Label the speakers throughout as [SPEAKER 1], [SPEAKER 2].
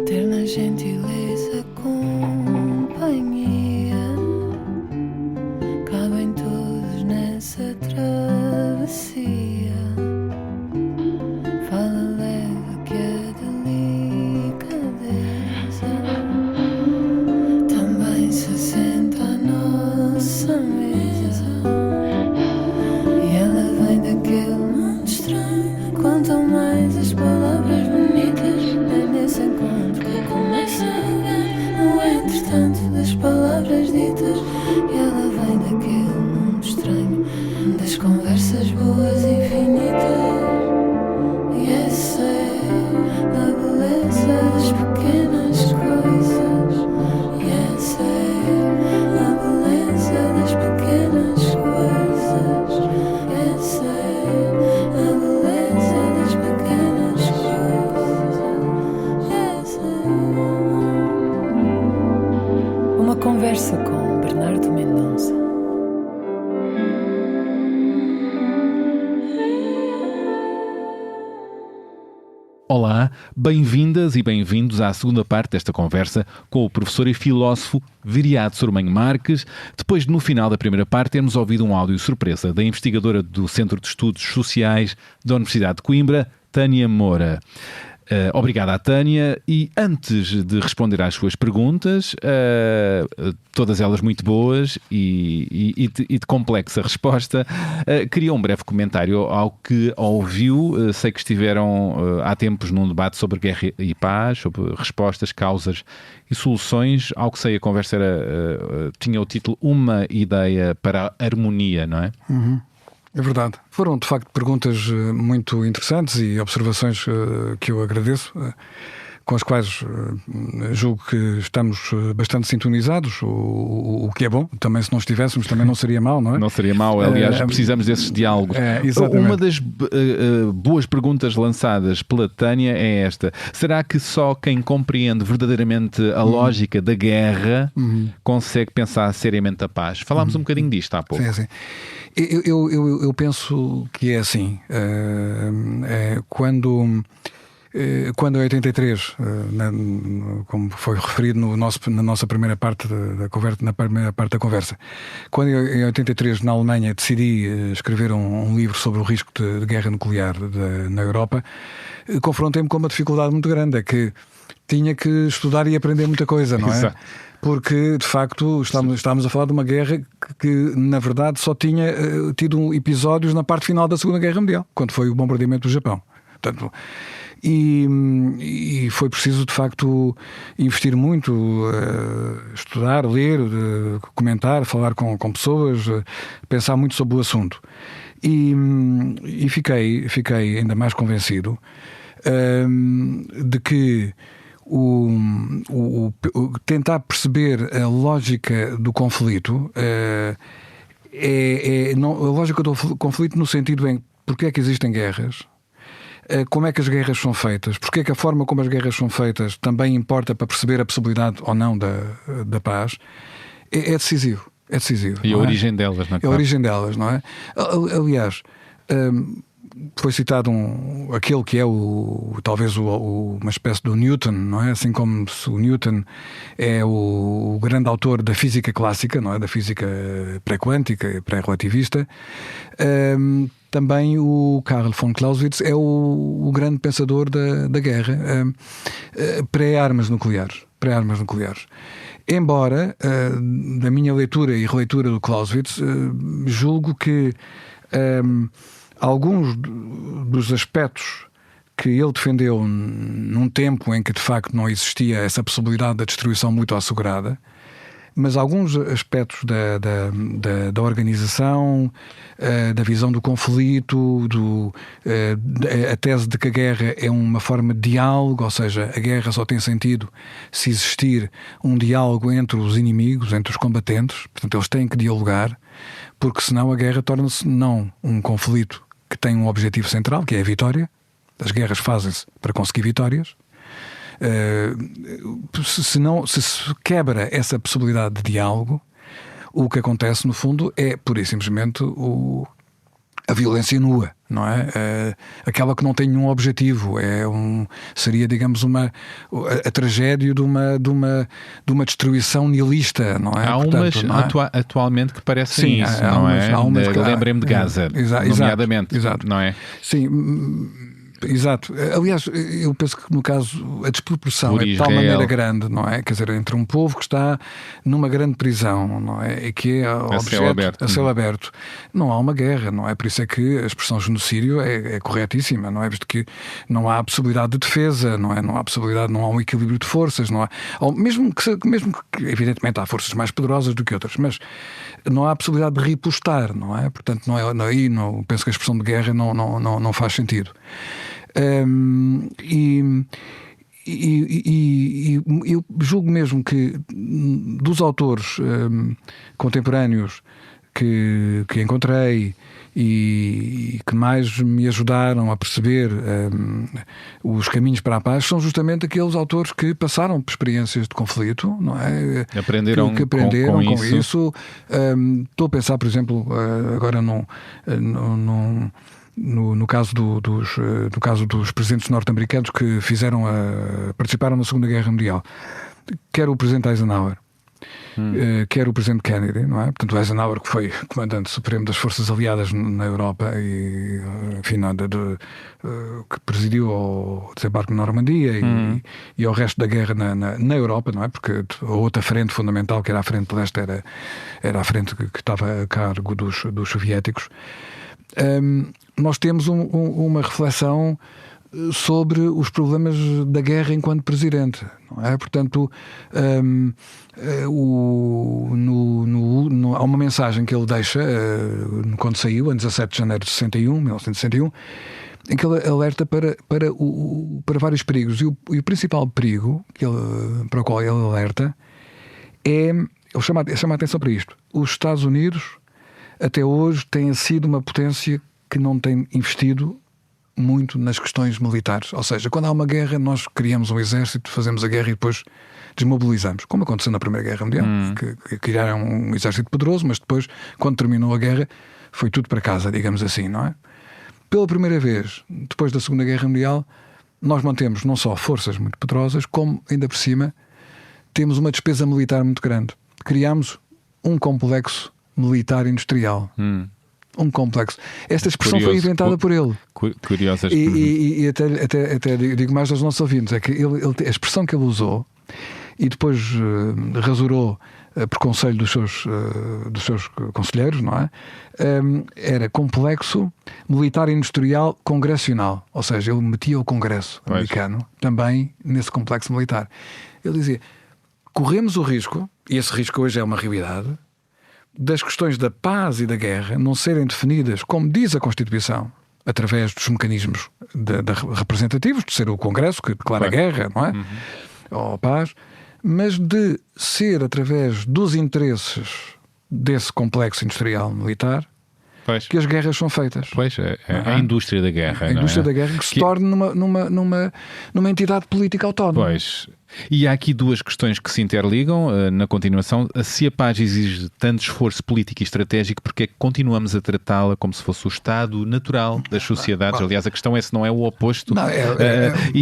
[SPEAKER 1] ter na gentileza companhia. Cabem todos nessa travessia. Fala leve que a delicadeza também se senta à nossa mesa. E ela vem daquele mundo estranho. Quanto mais as palavras bonitas, é nesse encontro que começa no entretanto das palavras ditas. E ela vem daquele mundo estranho, das conversas boas infinitas. E essa é a beleza das pequenas coisas. E essa é a beleza das pequenas coisas. Essa é a beleza das pequenas coisas. Essa é... Uma conversa com Bernardo Mendonça.
[SPEAKER 2] Olá, bem-vindas e bem-vindos à segunda parte desta conversa com o professor e filósofo Viriato Sormanho Marques, depois de no final da primeira parte termos ouvido um áudio surpresa da investigadora do Centro de Estudos Sociais da Universidade de Coimbra, Tânia Moura. Obrigado à Tânia, e antes de responder às suas perguntas, todas elas muito boas e de complexa resposta, queria um breve comentário ao que ouviu. Sei que estiveram há tempos num debate sobre guerra e paz, sobre respostas, causas e soluções. Ao que sei, a conversa tinha o título Uma Ideia para a Harmonia, não é?
[SPEAKER 3] Uhum. É verdade. Foram, de facto, perguntas muito interessantes e observações que eu agradeço, com as quais julgo que estamos bastante sintonizados, o que é bom. Também, se não estivéssemos, também não seria mau, não é?
[SPEAKER 2] Não seria mau. Aliás, precisamos desses diálogos.
[SPEAKER 3] Exatamente.
[SPEAKER 2] Uma das boas perguntas lançadas pela Tânia é esta: será que só quem compreende verdadeiramente a lógica da guerra consegue pensar seriamente a paz? Falámos um bocadinho disto há pouco.
[SPEAKER 3] Sim. Eu penso que é assim. Quando em 83, como foi referido na nossa primeira parte da conversa, quando em 83 na Alemanha decidi escrever um livro sobre o risco de guerra nuclear na Europa, confrontei-me com uma dificuldade muito grande, é que tinha que estudar e aprender muita coisa, não é?
[SPEAKER 2] Exato.
[SPEAKER 3] Porque, de facto, estávamos a falar de uma guerra que na verdade, só tinha tido episódios na parte final da Segunda Guerra Mundial, quando foi o bombardeamento do Japão. Portanto, e foi preciso, de facto, investir muito, estudar, ler, comentar, falar com pessoas, pensar muito sobre o assunto. E fiquei ainda mais convencido de que tentar perceber a lógica do conflito a lógica do conflito no sentido em porque é que existem guerras, como é que as guerras são feitas, porque é que a forma como as guerras são feitas também importa para perceber a possibilidade ou não da paz, é decisivo.
[SPEAKER 2] E a origem delas, não é?
[SPEAKER 3] A origem delas, não é? Aliás, foi citado aquele que é talvez uma espécie do Newton, não é? Assim como se o Newton é o grande autor da física clássica, não é? Da física pré-quântica, pré-relativista. Também o Carl von Clausewitz é o grande pensador da guerra, pré-armas nucleares. Embora, da minha leitura e releitura do Clausewitz, julgo que alguns dos aspectos que ele defendeu num tempo em que de facto não existia essa possibilidade da destruição muito assegurada, mas alguns aspectos da organização, da visão do conflito, a tese de que a guerra é uma forma de diálogo, ou seja, a guerra só tem sentido se existir um diálogo entre os inimigos, entre os combatentes, portanto eles têm que dialogar, porque senão a guerra torna-se não um conflito que tem um objetivo central, que é a vitória. As guerras fazem-se para conseguir vitórias. Se quebra essa possibilidade de diálogo, o que acontece no fundo é pura e simplesmente a violência nua, não é? Aquela que não tem nenhum objetivo, seria, digamos, a tragédia de uma destruição nihilista, não é?
[SPEAKER 2] Há
[SPEAKER 3] Portanto,
[SPEAKER 2] umas
[SPEAKER 3] não é?
[SPEAKER 2] Atualmente que parecem isso,
[SPEAKER 3] há
[SPEAKER 2] não
[SPEAKER 3] umas,
[SPEAKER 2] é?
[SPEAKER 3] há umas que,
[SPEAKER 2] Lembrei-me de Gaza, nomeadamente,
[SPEAKER 3] exato.
[SPEAKER 2] não é?
[SPEAKER 3] Sim. Exato. Aliás, eu penso que no caso a desproporção é de tal
[SPEAKER 2] Israel.
[SPEAKER 3] maneira grande, não é? Quer dizer, entre um povo que está numa grande prisão, não é? E que é objeto a céu aberto. Não há uma guerra, não é? Por isso é que a expressão genocídio é corretíssima, não é? Visto que não há possibilidade de defesa, não é? Não há um equilíbrio de forças, não há. Mesmo que evidentemente há forças mais poderosas do que outras, mas não há possibilidade de ripostar, não é? Portanto, penso que a expressão de guerra não faz sentido. Eu julgo mesmo que dos autores contemporâneos que encontrei e que mais me ajudaram a perceber os caminhos para a paz são justamente aqueles autores que passaram por experiências de conflito, não é?
[SPEAKER 2] Aprenderam,
[SPEAKER 3] que aprenderam com
[SPEAKER 2] isso.
[SPEAKER 3] Estou a pensar, por exemplo, agora no caso dos presidentes norte-americanos que participaram na Segunda Guerra Mundial, quer o presidente Eisenhower, quer o presidente Kennedy, não é? Portanto, o Eisenhower, que foi comandante supremo das forças aliadas na Europa e, enfim, que presidiu ao desembarque na Normandia e ao resto da guerra na Europa, não é? Porque a outra frente fundamental, que era a frente de leste, era a frente que estava a cargo dos soviéticos. Nós temos uma reflexão sobre os problemas da guerra enquanto presidente, não é? Portanto, há uma mensagem que ele deixa quando saiu, em 17 de janeiro de 1961, em que ele alerta para vários perigos. E o principal perigo para o qual ele alerta ele chama a atenção para isto. Os Estados Unidos até hoje têm sido uma potência que não tem investido muito nas questões militares. Ou seja, quando há uma guerra, nós criamos um exército, fazemos a guerra e depois desmobilizamos. Como aconteceu na Primeira Guerra Mundial, que criaram um exército poderoso, mas depois, quando terminou a guerra, foi tudo para casa, digamos assim, não é? Pela primeira vez, depois da Segunda Guerra Mundial, nós mantemos não só forças muito poderosas, como, ainda por cima, temos uma despesa militar muito grande. Criámos um complexo militar industrial. Um complexo. Esta expressão foi inventada por ele.
[SPEAKER 2] Curiosas.
[SPEAKER 3] E até digo mais aos nossos ouvintes, é que a expressão que ele usou e depois rasurou por conselho dos seus conselheiros, não é? Era complexo militar industrial congressional. Ou seja, ele metia o Congresso americano também nesse complexo militar. Ele dizia: corremos o risco, e esse risco hoje é uma realidade, das questões da paz e da guerra não serem definidas, como diz a Constituição, através dos mecanismos representativos, de ser o Congresso que declara a guerra, não é? Ou a paz, mas de ser através dos interesses desse complexo industrial militar que as guerras são feitas.
[SPEAKER 2] Pois, a indústria da guerra.
[SPEAKER 3] A indústria da guerra que se torne numa entidade política autónoma.
[SPEAKER 2] Pois. E há aqui duas questões que se interligam na continuação. Se a paz exige tanto esforço político e estratégico, porque é que continuamos a tratá-la como se fosse o estado natural das sociedades? Aliás, a questão é se não é o oposto.
[SPEAKER 3] Não,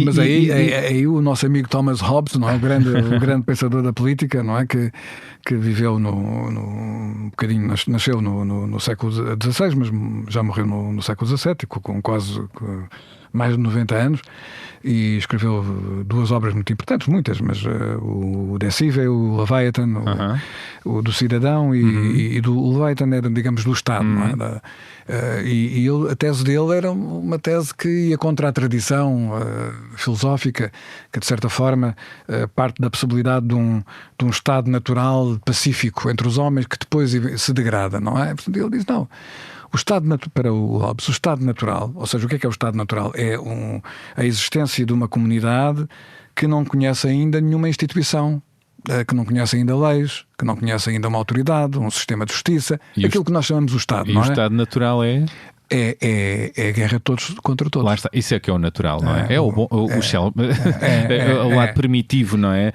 [SPEAKER 3] mas aí o nosso amigo Thomas Hobbes, não é? o grande pensador da política, não é? Que viveu um bocadinho, nasceu no século XVI, mas já morreu no século XVII, com quase mais de 90 anos, e escreveu duas obras muito importantes, muitas, mas o De Cive, o Leviathan, o do Cidadão e o Leviathan era, digamos, do Estado, não é? A tese dele era uma tese que ia contra a tradição filosófica, que de certa forma parte da possibilidade de um Estado natural pacífico entre os homens que depois se degrada, não é? Portanto, ele diz, não, para o Hobbes, o Estado natural, ou seja, o que é o Estado natural? É a existência de uma comunidade que não conhece ainda nenhuma instituição, que não conhece ainda leis, que não conhece ainda uma autoridade, um sistema de justiça, aquilo que nós chamamos o Estado.
[SPEAKER 2] E
[SPEAKER 3] não
[SPEAKER 2] o
[SPEAKER 3] é?
[SPEAKER 2] Estado natural é
[SPEAKER 3] é a guerra de todos contra todos.
[SPEAKER 2] Lá está. Isso é que é o natural, não é? É o shell, o lado primitivo, não é?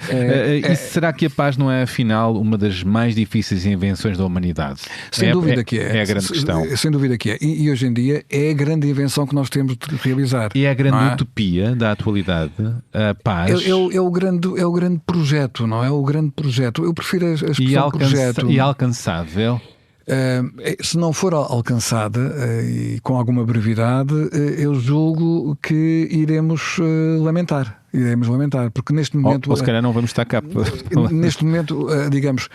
[SPEAKER 2] E será que a paz não é, afinal, uma das mais difíceis invenções da humanidade?
[SPEAKER 3] Sem dúvida que é.
[SPEAKER 2] É a grande questão.
[SPEAKER 3] Sem dúvida que é. E hoje em dia é a grande invenção que nós temos de realizar.
[SPEAKER 2] E é a grande utopia da atualidade, a paz.
[SPEAKER 3] É o grande projeto, não é? O grande projeto. Eu prefiro a expressão projeto.
[SPEAKER 2] E alcançável.
[SPEAKER 3] Se não for alcançada e com alguma brevidade, eu julgo que iremos lamentar. Porque neste momento.
[SPEAKER 2] Ou se calhar não vamos estar cá.
[SPEAKER 3] Neste momento, digamos,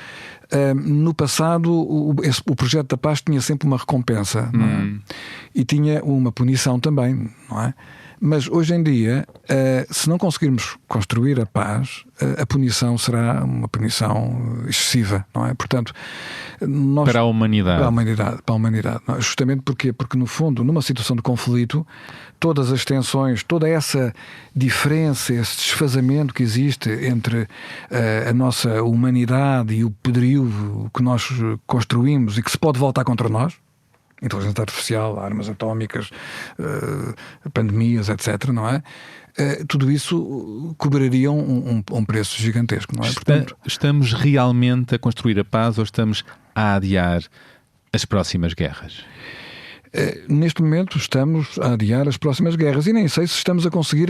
[SPEAKER 3] no passado, o projeto da paz tinha sempre uma recompensa, não é? E tinha uma punição também, não é? Mas hoje em dia, se não conseguirmos construir a paz, a punição será uma punição excessiva, não é? Portanto,
[SPEAKER 2] para a humanidade.
[SPEAKER 3] Para a humanidade. Não é? Justamente porque no fundo, numa situação de conflito, todas as tensões, toda essa diferença, esse desfazamento que existe entre a nossa humanidade e o poderio que nós construímos e que se pode voltar contra nós, inteligência artificial, armas atómicas, pandemias, etc., não é? Tudo isso cobraria um preço gigantesco, não é? Portanto,
[SPEAKER 2] estamos realmente a construir a paz ou estamos a adiar as próximas guerras?
[SPEAKER 3] Neste momento estamos a adiar as próximas guerras e nem sei se estamos a conseguir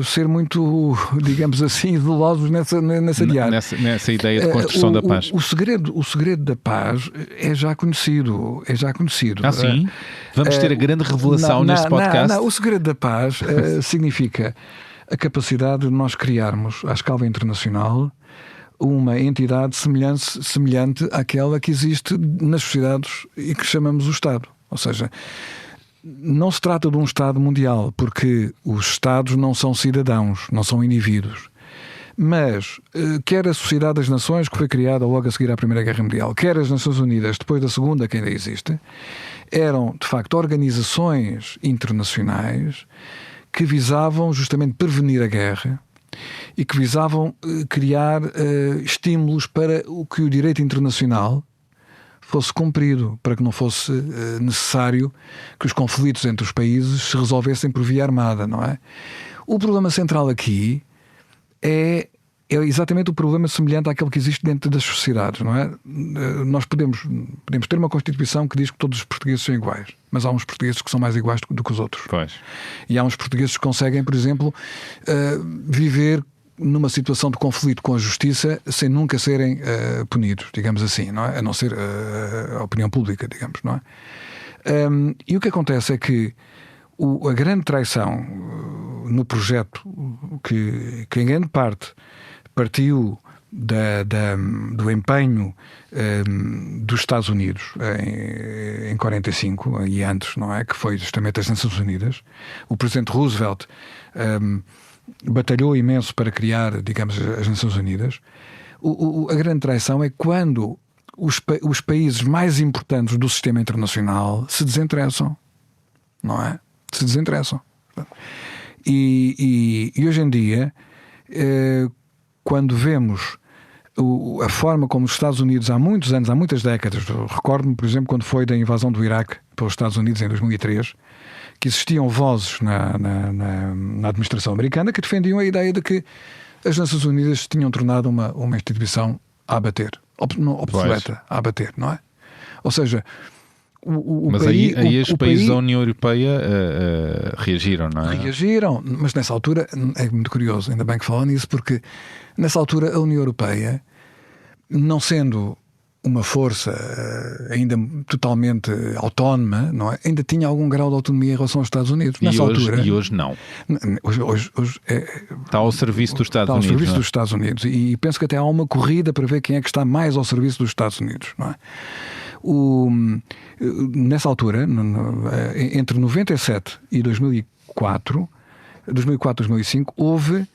[SPEAKER 3] ser muito, digamos assim, idosos nessa adiar.
[SPEAKER 2] Nessa ideia de construção da paz.
[SPEAKER 3] O segredo da paz é já conhecido.
[SPEAKER 2] Ah, sim? Vamos ter a grande revelação neste podcast?
[SPEAKER 3] Não, o segredo da paz significa a capacidade de nós criarmos, à escala internacional, uma entidade semelhante àquela que existe nas sociedades e que chamamos o Estado. Ou seja, não se trata de um Estado mundial, porque os Estados não são cidadãos, não são indivíduos. Mas, quer a Sociedade das Nações, que foi criada logo a seguir à Primeira Guerra Mundial, quer as Nações Unidas, depois da Segunda, que ainda existe, eram, de facto, organizações internacionais que visavam justamente prevenir a guerra e que visavam criar estímulos para que o direito internacional fosse cumprido, para que não fosse necessário que os conflitos entre os países se resolvessem por via armada, não é? O problema central aqui é exatamente o problema semelhante àquele que existe dentro das sociedades, não é? Nós podemos ter uma Constituição que diz que todos os portugueses são iguais, mas há uns portugueses que são mais iguais do que os outros.
[SPEAKER 2] Pois.
[SPEAKER 3] E há uns portugueses que conseguem, por exemplo, viver numa situação de conflito com a justiça sem nunca serem punidos, digamos assim, não é? A não ser a opinião pública, digamos, não é? E o que acontece é que a grande traição no projeto que em grande parte partiu do empenho dos Estados Unidos em 45 e antes, não é? Que foi justamente as Nações Unidas. O presidente Roosevelt batalhou imenso para criar, digamos, as Nações Unidas. A grande traição é quando os países mais importantes do sistema internacional se desinteressam, não é? Se desinteressam. E hoje em dia, quando vemos a forma como os Estados Unidos há muitos anos, há muitas décadas, recordo-me, por exemplo, quando foi da invasão do Iraque pelos Estados Unidos em 2003, que existiam vozes na administração americana que defendiam a ideia de que as Nações Unidas tinham tornado uma instituição a abater, obsoleta, a abater, não é? Ou seja,
[SPEAKER 2] mas aí os países da União Europeia reagiram, não é?
[SPEAKER 3] Reagiram, mas nessa altura é muito curioso, ainda bem que falam nisso, porque nessa altura a União Europeia, não sendo uma força ainda totalmente autónoma, não é? Ainda tinha algum grau de autonomia em relação aos Estados Unidos. Nessa altura,
[SPEAKER 2] e hoje não.
[SPEAKER 3] Hoje
[SPEAKER 2] está ao serviço dos Estados Unidos.
[SPEAKER 3] Está ao serviço dos Estados Unidos. E penso que até há uma corrida para ver quem é que está mais ao serviço dos Estados Unidos, não é? Nessa altura, entre 97 e 2004 e 2005, houve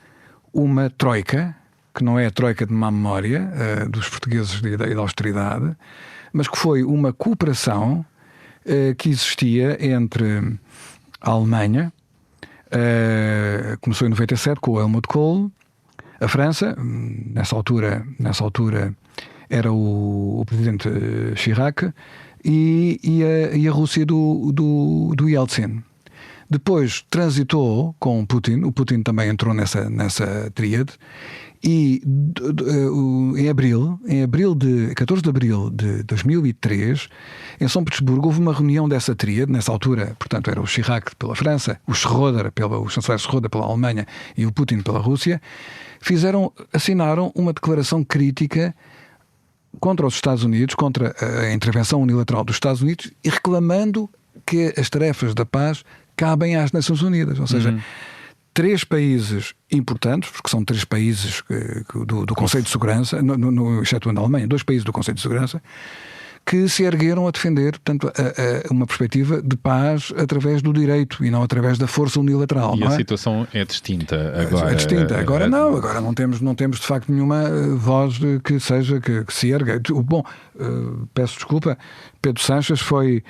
[SPEAKER 3] uma troika, que não é a troika de má memória dos portugueses e da austeridade, mas que foi uma cooperação que existia entre a Alemanha, começou em 97 com o Helmut Kohl, a França, nessa altura era o presidente Chirac, e a Rússia do Yeltsin. Depois transitou com Putin, o Putin também entrou nessa tríade, e em 14 de abril de 2003, em São Petersburgo, houve uma reunião dessa tríade. Nessa altura, portanto, era o Chirac pela França, o chanceler Schroeder pela Alemanha e o Putin pela Rússia. Assinaram uma declaração crítica contra os Estados Unidos, contra a intervenção unilateral dos Estados Unidos, e reclamando que as tarefas da paz cabem às Nações Unidas. Ou seja, 3 países importantes, porque são 3 países do Conselho de Segurança, excetuando a Alemanha, 2 países do Conselho de Segurança, que se ergueram a defender, portanto, uma perspectiva de paz através do direito e não através da força unilateral.
[SPEAKER 2] E a situação é distinta agora.
[SPEAKER 3] É distinta. Agora não temos de facto nenhuma voz que se erga. Bom, peço desculpa, Pedro Sanches foi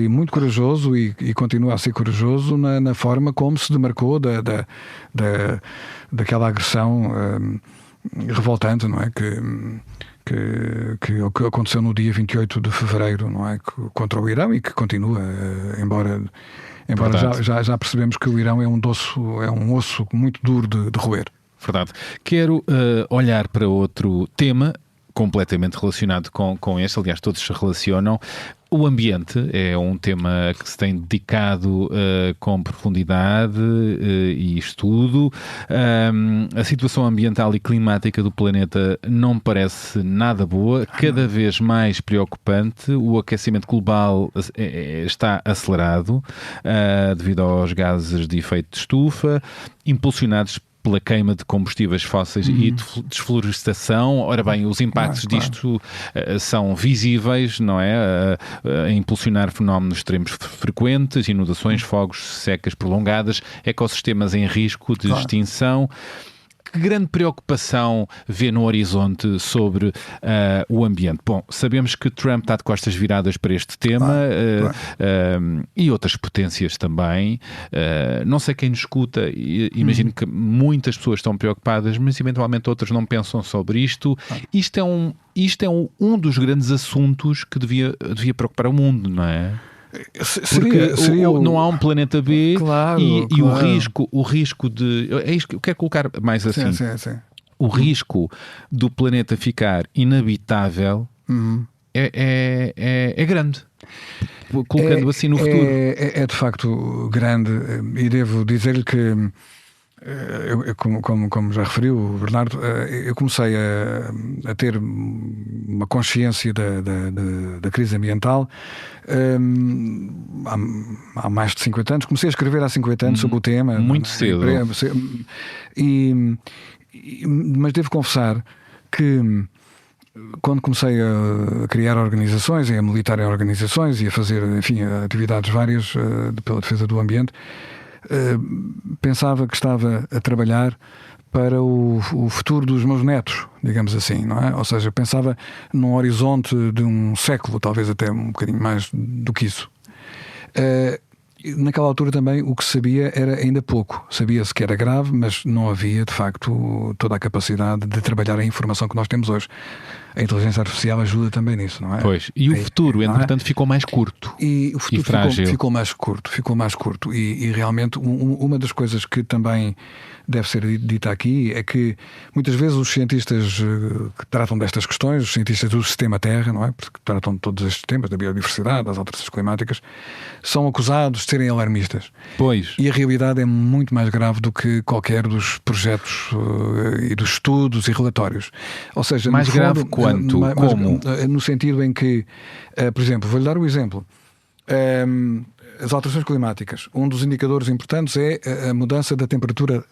[SPEAKER 3] muito corajoso e continua a ser corajoso na forma como se demarcou daquela agressão revoltante, não é? Que aconteceu no dia 28 de fevereiro, não é? Contra o Irão, e que continua, embora já percebemos que o Irão é um osso muito duro de roer.
[SPEAKER 2] Verdade. Quero olhar para outro tema completamente relacionado com este, aliás, todos se relacionam. O ambiente é um tema que se tem dedicado com profundidade e estudo. A situação ambiental e climática do planeta não parece nada boa, cada vez mais preocupante. O aquecimento global está acelerado devido aos gases de efeito de estufa, impulsionados pela queima de combustíveis fósseis e desflorestação. Ora bem, os impactos disto são visíveis, não é? A impulsionar fenómenos extremos frequentes, inundações, fogos, secas prolongadas, ecossistemas em risco de extinção. Que grande preocupação vê no horizonte sobre o ambiente? Bom, sabemos que Trump está de costas viradas para este tema, e outras potências também. Não sei quem nos escuta, imagino que muitas pessoas estão preocupadas, mas eventualmente outras não pensam sobre isto. Isto é um dos grandes assuntos que devia preocupar o mundo, não é? Porque não há um planeta B,
[SPEAKER 3] claro,
[SPEAKER 2] e o risco de... É isto que eu quero colocar mais assim.
[SPEAKER 3] Sim.
[SPEAKER 2] O risco do planeta ficar inabitável é grande. Colocando assim no futuro.
[SPEAKER 3] É de facto grande, e devo dizer-lhe que como já referiu o Bernardo, eu comecei a ter uma consciência da crise ambiental há mais de 50 anos. Comecei a escrever há 50 anos sobre o tema.
[SPEAKER 2] Muito cedo.
[SPEAKER 3] Mas devo confessar que quando comecei a criar organizações, a militar em organizações e a fazer, enfim, atividades várias pela defesa do ambiente, pensava que estava a trabalhar para o futuro dos meus netos, digamos assim, não é? Ou seja, pensava num horizonte de um século, talvez até um bocadinho mais do que isso. Naquela altura também o que se sabia era ainda pouco. Sabia-se que era grave, mas não havia de facto toda a capacidade de trabalhar a informação que nós temos hoje. A inteligência artificial ajuda também nisso, não é?
[SPEAKER 2] Pois, e o futuro, entretanto, ficou mais curto.
[SPEAKER 3] E o futuro ficou mais curto. E realmente uma das coisas que também deve ser dita aqui é que muitas vezes os cientistas que tratam destas questões, os cientistas do sistema Terra, não é? Porque tratam de todos estes temas, da biodiversidade, das alterações climáticas, são acusados de serem alarmistas.
[SPEAKER 2] Pois.
[SPEAKER 3] E a realidade é muito mais grave do que qualquer dos projetos e dos estudos e relatórios. Ou seja,
[SPEAKER 2] mais grave quanto? Como?
[SPEAKER 3] No sentido em que, por exemplo, vou-lhe dar um exemplo. As alterações climáticas. Um dos indicadores importantes é a mudança da temperatura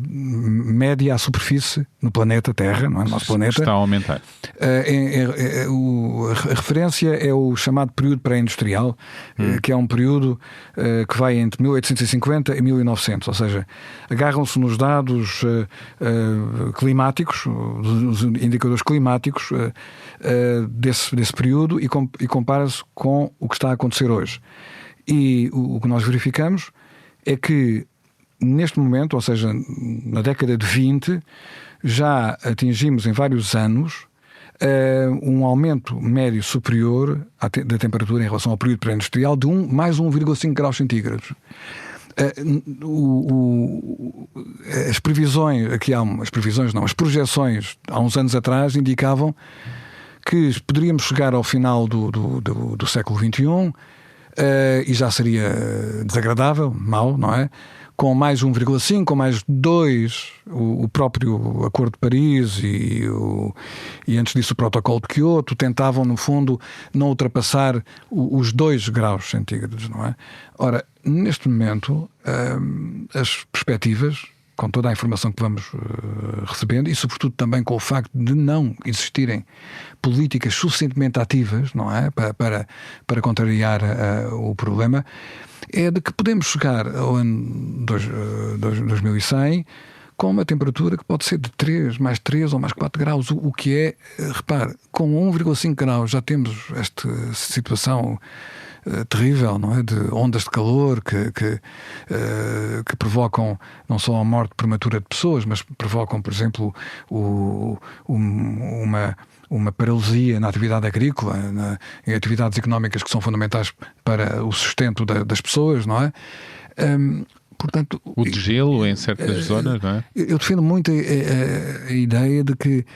[SPEAKER 3] média à superfície no planeta Terra, não é? No nosso planeta.
[SPEAKER 2] Está a aumentar.
[SPEAKER 3] A referência é o chamado período pré-industrial, que é um período que vai entre 1850 e 1900. Ou seja, agarram-se nos dados climáticos, os indicadores climáticos desse período, e compara-se com o que está a acontecer hoje. E o que nós verificamos é que neste momento, ou seja, na década de 20, já atingimos em vários anos um aumento médio superior da temperatura em relação ao período pré-industrial de mais 1,5 graus centígrados. As previsões, as projeções há uns anos atrás indicavam que poderíamos chegar ao final do século XXI e já seria desagradável, mau, não é? Com mais 1,5, com mais 2, o próprio Acordo de Paris e antes disso o Protocolo de Quioto tentavam, no fundo, não ultrapassar os 2 graus centígrados, não é? Ora, neste momento, as perspectivas, com toda a informação que vamos recebendo e, sobretudo, também com o facto de não existirem políticas suficientemente ativas, não é? Para contrariar o problema, é de que podemos chegar ao ano 2100 com uma temperatura que pode ser de 3, mais 3 ou mais 4 graus, o que é, repare, com 1,5 graus já temos esta situação terrível, não é? De ondas de calor que provocam não só a morte prematura de pessoas, mas provocam, por exemplo, uma paralisia na atividade agrícola, em atividades económicas que são fundamentais para o sustento das pessoas, não é? Portanto,
[SPEAKER 2] o degelo em certas zonas, não é?
[SPEAKER 3] Eu defendo muito a ideia de que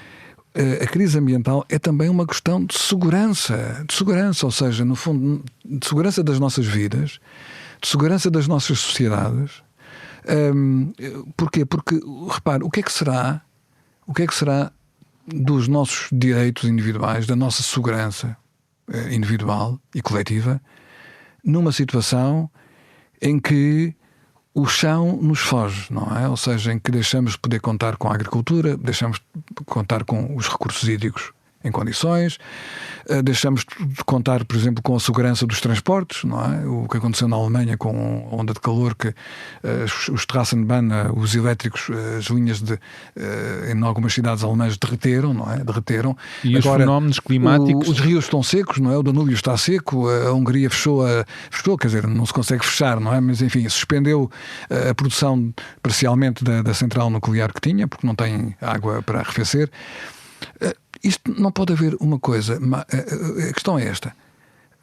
[SPEAKER 3] a crise ambiental é também uma questão de segurança, ou seja, no fundo, de segurança das nossas vidas, de segurança das nossas sociedades. Porquê? Porque, repare, o que é que será dos nossos direitos individuais, da nossa segurança individual e coletiva, numa situação em que o chão nos foge, não é? Ou seja, em que deixamos de poder contar com a agricultura, deixamos de contar com os recursos hídricos em condições, deixamos de contar, por exemplo, com a segurança dos transportes, não é? O que aconteceu na Alemanha com a onda de calor, que os Straßenbahn, os elétricos, as linhas em algumas cidades alemãs derreteram, não é? Derreteram.
[SPEAKER 2] E agora, os fenómenos climáticos...
[SPEAKER 3] Os rios estão secos, não é? O Danúbio está seco, a Hungria fechou, quer dizer, não se consegue fechar, não é? Mas, enfim, suspendeu a produção parcialmente da central nuclear que tinha, porque não tem água para arrefecer. Isto não pode haver uma coisa. A questão é esta.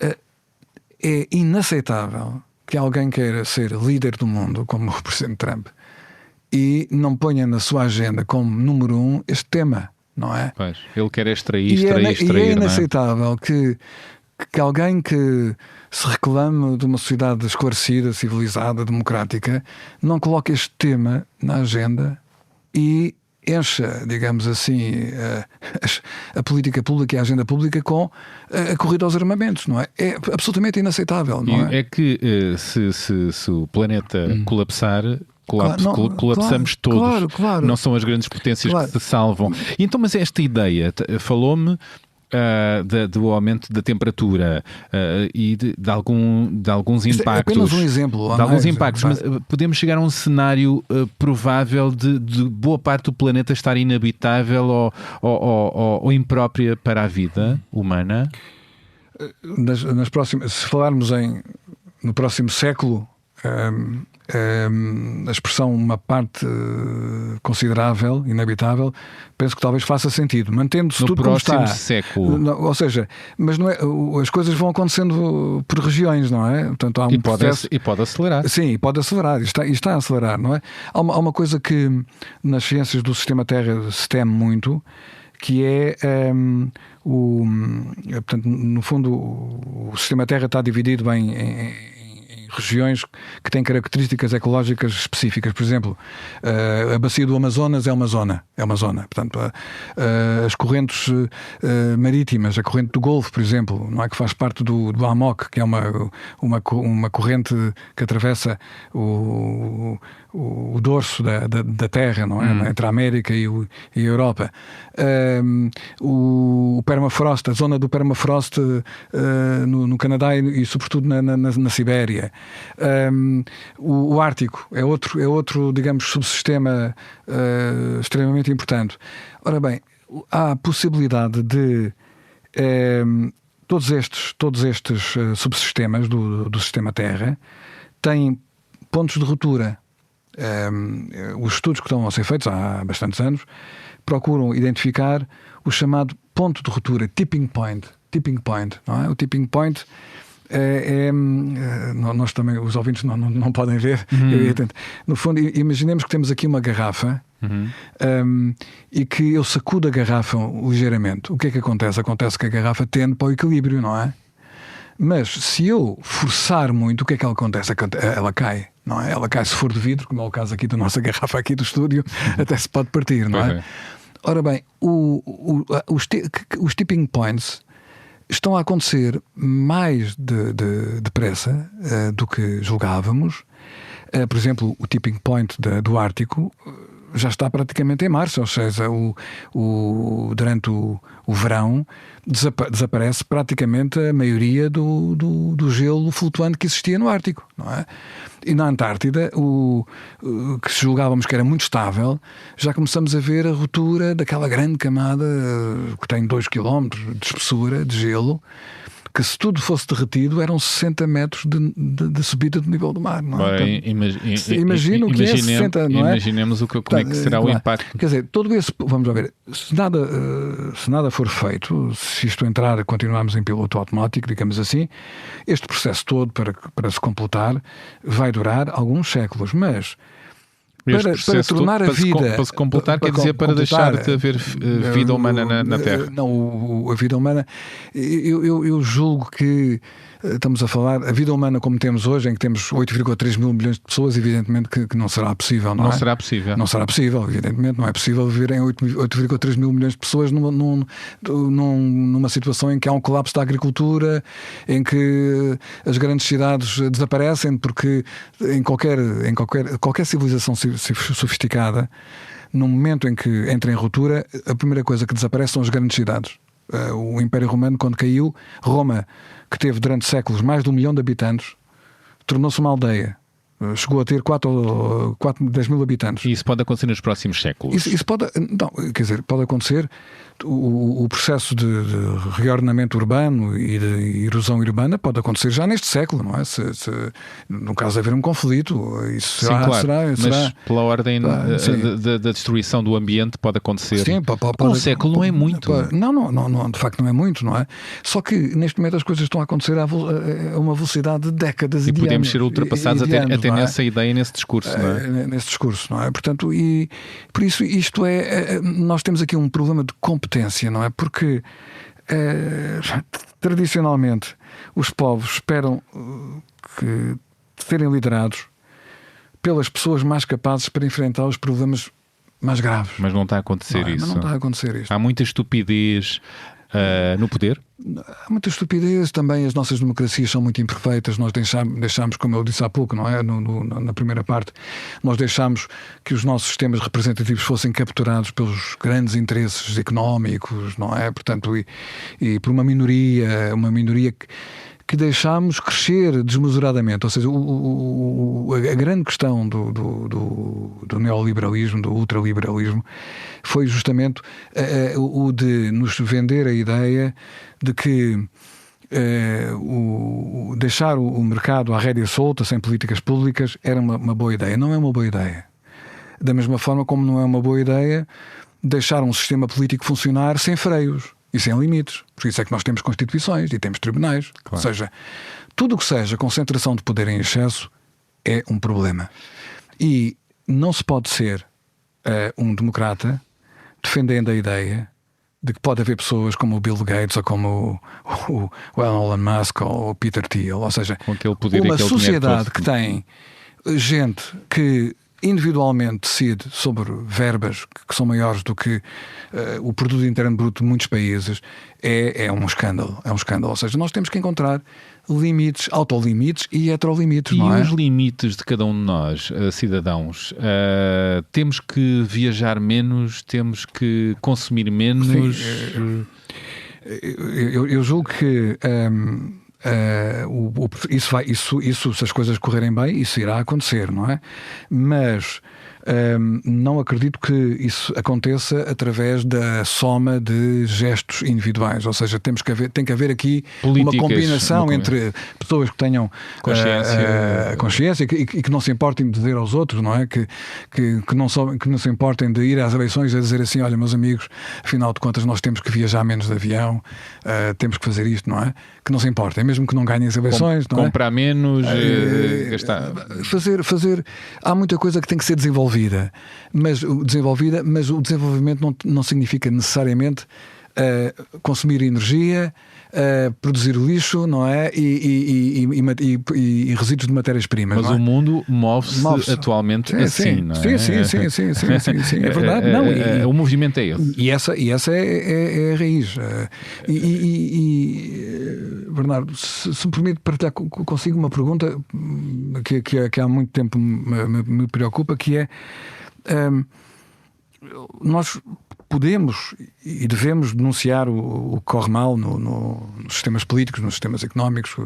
[SPEAKER 3] É inaceitável que alguém queira ser líder do mundo, como o Presidente Trump, e não ponha na sua agenda como número 1 este tema, não é?
[SPEAKER 2] Pois, ele quer extrair.
[SPEAKER 3] E é inaceitável que alguém que se reclame de uma sociedade esclarecida, civilizada, democrática, não coloque este tema na agenda e encha, digamos assim, a política pública e a agenda pública com a corrida aos armamentos, não é? É absolutamente inaceitável, não é?
[SPEAKER 2] É que se o planeta colapsar, colapsamos todos.
[SPEAKER 3] Claro.
[SPEAKER 2] Não são as grandes potências que se salvam. E então, mas esta ideia falou-me do aumento da temperatura e de alguns impactos. É
[SPEAKER 3] apenas um exemplo.
[SPEAKER 2] De alguns impactos, mas podemos chegar a um cenário provável de boa parte do planeta estar inabitável ou imprópria para a vida humana?
[SPEAKER 3] Nas próximas, se falarmos no próximo século, a expressão uma parte considerável, inabitável, penso que talvez faça sentido, mantendo-se tudo como está.
[SPEAKER 2] No próximo século.
[SPEAKER 3] Ou seja, mas não é, as coisas vão acontecendo por regiões, não é? Portanto, há um processo...
[SPEAKER 2] E pode acelerar.
[SPEAKER 3] Sim, e pode acelerar, e está a acelerar, não é? Há uma coisa que nas ciências do sistema Terra se teme muito, que é portanto, no fundo o sistema Terra está dividido em regiões que têm características ecológicas específicas. Por exemplo, a bacia do Amazonas é uma zona. Portanto, as correntes marítimas, a corrente do Golfo, por exemplo, não é, que faz parte do AMOC, que é uma corrente que atravessa o dorso da Terra, não é? Entre a América e a Europa. O permafrost, a zona do permafrost no Canadá e sobretudo na Sibéria. O Ártico é outro, digamos, subsistema extremamente importante. Ora bem, há a possibilidade de todos estes subsistemas do sistema Terra têm pontos de ruptura. Os estudos que estão a ser feitos há bastantes anos procuram identificar o chamado ponto de ruptura, tipping point, não é? O tipping point nós também, os ouvintes não podem ver. No fundo, imaginemos que temos aqui uma garrafa e que eu sacudo a garrafa ligeiramente. O que é que acontece? Acontece que a garrafa tende para o equilíbrio, não é? Mas se eu forçar muito, o que é que ela acontece? Ela cai, não é? Ela cai, se for de vidro, como é o caso aqui da nossa garrafa aqui do estúdio, até se pode partir, não é? Ora bem, os tipping points estão a acontecer mais depressa do que julgávamos. Por exemplo, o tipping point do Ártico já está praticamente em março, ou seja, durante o verão desaparece praticamente a maioria do gelo flutuante que existia no Ártico, não é? E na Antártida, que julgávamos que era muito estável, já começamos a ver a ruptura daquela grande camada que tem 2 km de espessura de gelo, que se tudo fosse derretido eram 60 metros de subida do nível do mar, não é?
[SPEAKER 2] Bem,
[SPEAKER 3] imagina o que é 60, não é?
[SPEAKER 2] Imaginemos como é que será o impacto.
[SPEAKER 3] Quer dizer, todo esse, vamos lá ver, se nada for feito, se isto continuarmos em piloto automático, digamos assim, este processo todo para se completar vai durar alguns séculos, mas para tornar a vida...
[SPEAKER 2] Para se completar, quer dizer, para deixar de haver vida humana na Terra.
[SPEAKER 3] Não, a vida humana... Eu julgo que estamos a falar... A vida humana como temos hoje, em que temos 8,3 mil milhões de pessoas, evidentemente que não será possível, não é?
[SPEAKER 2] Será possível.
[SPEAKER 3] Não será possível, evidentemente. Não é possível viver em 8,3 mil milhões de pessoas numa situação em que há um colapso da agricultura, em que as grandes cidades desaparecem, porque em qualquer civilização sofisticada, no momento em que entra em ruptura, a primeira coisa que desaparece são as grandes cidades. O Império Romano, quando caiu, Roma, que teve durante séculos mais de 1 milhão de habitantes, tornou-se uma aldeia. Chegou a ter 10 mil habitantes.
[SPEAKER 2] E isso pode acontecer nos próximos séculos?
[SPEAKER 3] Isso pode acontecer. O processo de reordenamento urbano e de erosão urbana pode acontecer já neste século, não é? No caso de haver um conflito, isso
[SPEAKER 2] sim, claro. Mas pela ordem da destruição do ambiente pode acontecer.
[SPEAKER 3] Sim,
[SPEAKER 2] um século não é muito.
[SPEAKER 3] Não, de facto não é muito, não é? Só que neste momento as coisas estão a acontecer a uma velocidade de décadas e de anos.
[SPEAKER 2] E podemos ser ultrapassados até nessa ideia, nesse discurso, não é?
[SPEAKER 3] Nesse discurso, não é? Portanto, por isso isto nós temos aqui um problema de competência, não é? Porque tradicionalmente os povos esperam serem liderados pelas pessoas mais capazes para enfrentar os problemas mais graves.
[SPEAKER 2] Mas não está a acontecer isso.
[SPEAKER 3] Mas não está a acontecer isto.
[SPEAKER 2] Há muita estupidez no poder?
[SPEAKER 3] Há muita estupidez também. As nossas democracias são muito imperfeitas. Nós deixámos, como eu disse há pouco, não é? Na primeira parte, nós deixámos que os nossos sistemas representativos fossem capturados pelos grandes interesses económicos, não é? Portanto, e por uma minoria que deixámos crescer desmesuradamente. Ou seja, a grande questão do neoliberalismo, do ultraliberalismo, foi justamente o de nos vender a ideia de que deixar o mercado à rédea solta, sem políticas públicas, era uma boa ideia. Não é uma boa ideia. Da mesma forma como não é uma boa ideia deixar um sistema político funcionar sem freios e sem limites. Por isso é que nós temos constituições e temos tribunais. Claro. Ou seja, tudo o que seja concentração de poder em excesso é um problema. E não se pode ser um democrata defendendo a ideia de que pode haver pessoas como o Bill Gates ou como o Elon Musk ou o Peter Thiel. Ou seja, uma sociedade que tem gente que individualmente decide sobre verbas que são maiores do que o produto interno bruto de muitos países, é um escândalo. É um escândalo. Ou seja, nós temos que encontrar limites, autolimites e heterolimites.
[SPEAKER 2] E
[SPEAKER 3] não é?
[SPEAKER 2] Os limites de cada um de nós, cidadãos, temos que viajar menos, temos que consumir menos.
[SPEAKER 3] Sim, eu julgo que isso, se as coisas correrem bem, isso irá acontecer, não é? Mas Não acredito que isso aconteça através da soma de gestos individuais, ou seja, tem que haver aqui
[SPEAKER 2] políticas,
[SPEAKER 3] uma combinação entre pessoas que tenham consciência e que não se importem de dizer aos outros, não é? Que não se importem de ir às eleições a dizer assim: olha, meus amigos, afinal de contas nós temos que viajar menos de avião, temos que fazer isto, não é? Que não se importem, mesmo que não ganhem as eleições, não é?
[SPEAKER 2] Comprar menos, gastar.
[SPEAKER 3] Fazer. Há muita coisa que tem que ser desenvolvida, mas o desenvolvimento não significa necessariamente consumir energia, produzir lixo, não é? E resíduos de matérias-primas.
[SPEAKER 2] Mas
[SPEAKER 3] não é?
[SPEAKER 2] o mundo move-se atualmente assim, não é?
[SPEAKER 3] Sim, é verdade. Não,
[SPEAKER 2] o movimento é esse.
[SPEAKER 3] E essa é a raiz. Bernardo, se me permite partilhar consigo uma pergunta que há muito tempo me preocupa, que é: nós podemos e devemos denunciar o que corre mal nos sistemas políticos, nos sistemas económicos,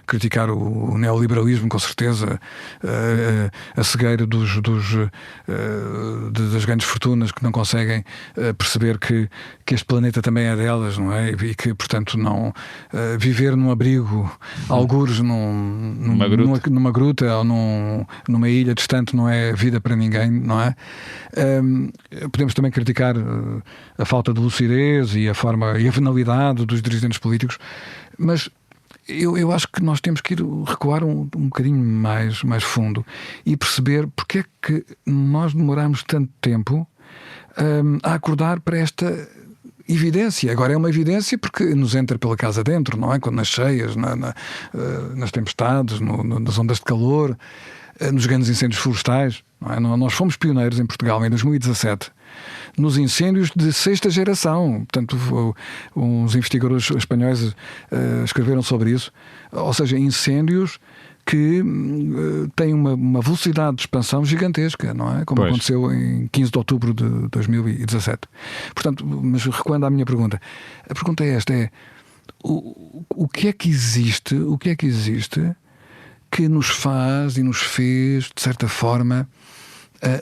[SPEAKER 3] criticar o neoliberalismo, com certeza, a cegueira das grandes fortunas que não conseguem perceber que este planeta também é delas, não é? E que, portanto, não viver num abrigo, algures numa gruta ou numa ilha distante não é vida para ninguém, não é? Podemos também criticar a falta de lucidez e a venalidade dos dirigentes políticos, mas eu acho que nós temos que recuar um bocadinho mais fundo e perceber porque é que nós demoramos tanto tempo a acordar para esta evidência. Agora é uma evidência porque nos entra pela casa dentro, não é? Quando nas cheias, nas tempestades, nas ondas de calor, nos grandes incêndios florestais, não é? Nós fomos pioneiros em Portugal em 2017 nos incêndios de sexta geração. Portanto, uns investigadores espanhóis escreveram sobre isso. Ou seja, incêndios que têm uma velocidade de expansão gigantesca, não é? Como aconteceu em 15 de outubro de 2017. Portanto, mas recuando à minha pergunta, a pergunta é esta: o que é que existe que nos faz e nos fez, de certa forma,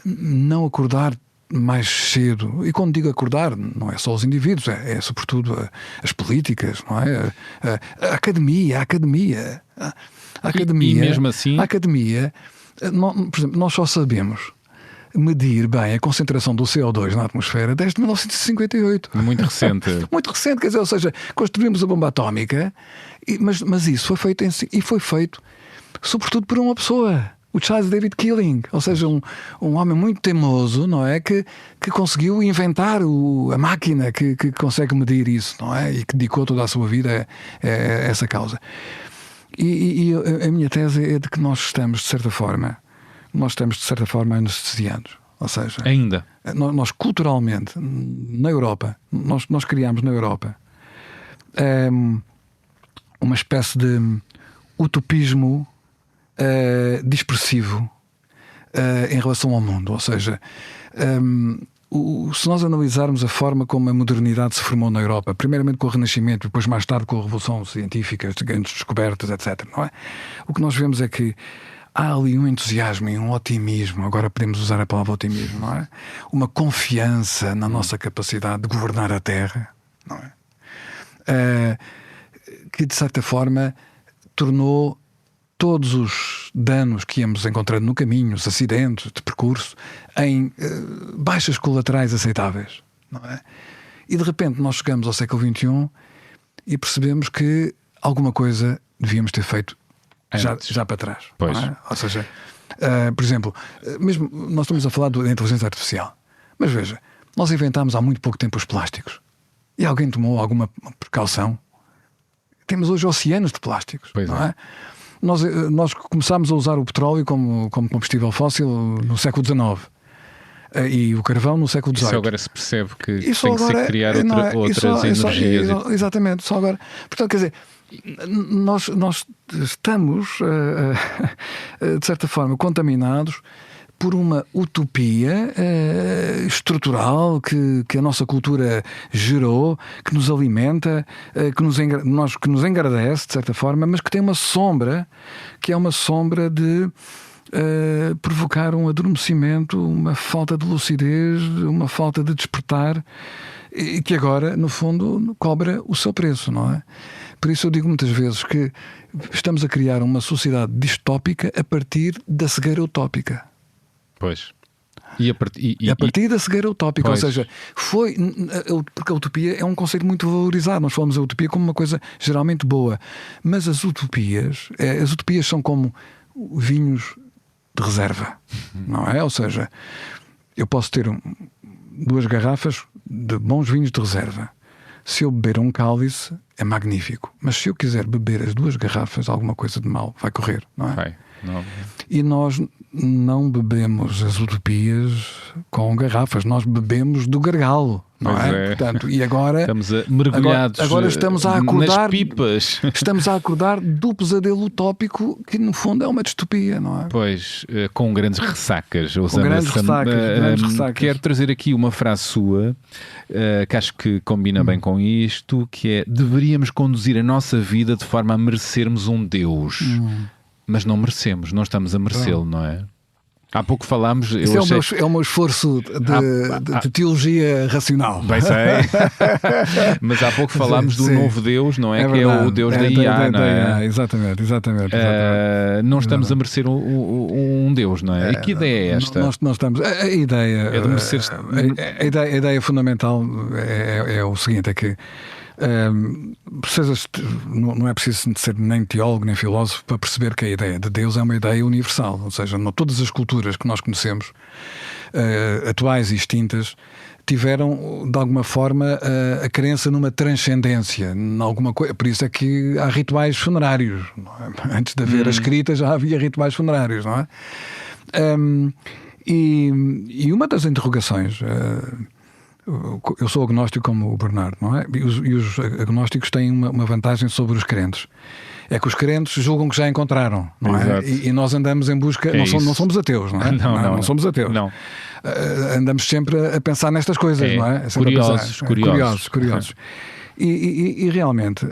[SPEAKER 3] não acordar mais cedo? E quando digo acordar, não é só os indivíduos, é sobretudo as políticas, não é? A academia.
[SPEAKER 2] E mesmo assim...
[SPEAKER 3] A academia, por exemplo, nós só sabemos medir bem a concentração do CO2 na atmosfera desde 1958.
[SPEAKER 2] Muito recente.
[SPEAKER 3] Muito recente, quer dizer, ou seja, construímos a bomba atómica, mas isso foi feito foi feito sobretudo por uma pessoa, o Charles David Keeling, ou seja, um homem muito teimoso, não é? Que conseguiu inventar a máquina que consegue medir isso, não é? E que dedicou toda a sua vida a essa causa. E a minha tese é de que nós estamos, de certa forma, anestesiados. Ou seja,
[SPEAKER 2] ainda
[SPEAKER 3] nós culturalmente, na Europa, nós criámos na Europa uma espécie de utopismo dispersivo em relação ao mundo. Ou seja, se nós analisarmos a forma como a modernidade se formou na Europa, primeiramente com o Renascimento, depois mais tarde com a Revolução Científica, as grandes descobertas, etc., não é? O que nós vemos é que há ali um entusiasmo e um otimismo, agora podemos usar a palavra otimismo, não é? Uma confiança na nossa capacidade de governar a Terra, não é? Que, de certa forma, tornou todos os danos que íamos encontrando no caminho, os acidentes de percurso, em baixas colaterais aceitáveis, não é? E de repente nós chegamos ao século XXI e percebemos que alguma coisa devíamos ter feito já para trás.
[SPEAKER 2] Pois.
[SPEAKER 3] Não é? Ou seja, por exemplo, mesmo nós estamos a falar da inteligência artificial, mas veja, nós inventámos há muito pouco tempo os plásticos e alguém tomou alguma precaução. Temos hoje oceanos de plásticos, não é? Nós começámos a usar o petróleo como combustível fóssil no século XIX e o carvão no século XVIII.
[SPEAKER 2] Isso agora se percebe que tem que ser criar outras energias.
[SPEAKER 3] Exatamente, só agora. Portanto, quer dizer, nós estamos, de certa forma, contaminados por uma utopia estrutural que a nossa cultura gerou, que nos alimenta, que nos engrandece, de certa forma, mas que tem uma sombra, que é uma sombra de provocar um adormecimento, uma falta de lucidez, uma falta de despertar, e que agora, no fundo, cobra o seu preço, não é? Por isso eu digo muitas vezes que estamos a criar uma sociedade distópica a partir da cegueira utópica.
[SPEAKER 2] Pois.
[SPEAKER 3] A partir da cegueira utópica,
[SPEAKER 2] pois.
[SPEAKER 3] ou seja, porque a utopia é um conceito muito valorizado. Nós falamos a utopia como uma coisa geralmente boa, mas as utopias são como vinhos de reserva, não é? Ou seja, eu posso ter 2 garrafas de bons vinhos de reserva. Se eu beber um cálice, é magnífico. Mas se eu quiser beber as 2 garrafas, alguma coisa de mal vai correr, não é?
[SPEAKER 2] Vai. Não.
[SPEAKER 3] E nós não bebemos as utopias com garrafas, nós bebemos do gargalo, não é? Portanto, e agora
[SPEAKER 2] estamos mergulhados
[SPEAKER 3] agora estamos a acordar,
[SPEAKER 2] nas pipas.
[SPEAKER 3] Estamos a acordar do pesadelo utópico que no fundo é uma distopia, não é?
[SPEAKER 2] Pois, com grandes ressacas.
[SPEAKER 3] Com grandes ressacas.
[SPEAKER 2] Quero trazer aqui uma frase sua que acho que combina bem com isto, que é: deveríamos conduzir a nossa vida de forma a merecermos um Deus. Mas não merecemos, não estamos a merecê-lo, não é? Há pouco falámos...
[SPEAKER 3] Isso é o meu esforço de teologia racional.
[SPEAKER 2] Bem sei. Mas há pouco falámos do novo Deus, não é? Que é o Deus da IA, não é?
[SPEAKER 3] Exatamente.
[SPEAKER 2] Não estamos a merecer um Deus, não é? E que ideia é esta?
[SPEAKER 3] Nós estamos... A ideia...
[SPEAKER 2] É de merecer...
[SPEAKER 3] A ideia fundamental é o seguinte, é que não é preciso ser nem teólogo nem filósofo para perceber que a ideia de Deus é uma ideia universal, ou seja, todas as culturas que nós conhecemos, atuais e extintas, tiveram de alguma forma a crença numa transcendência, numa coisa. Por isso é que há rituais funerários, não é? Antes de haver a escrita já havia rituais funerários, não é? E uma das interrogações, eu sou agnóstico como o Bernardo, não é? E os agnósticos têm uma vantagem sobre os crentes. É que os crentes julgam que já encontraram, não é? E nós andamos em busca... Não somos ateus, não é? Não somos ateus.
[SPEAKER 2] Não.
[SPEAKER 3] Andamos sempre a pensar nestas coisas, não é? Curiosos. E realmente,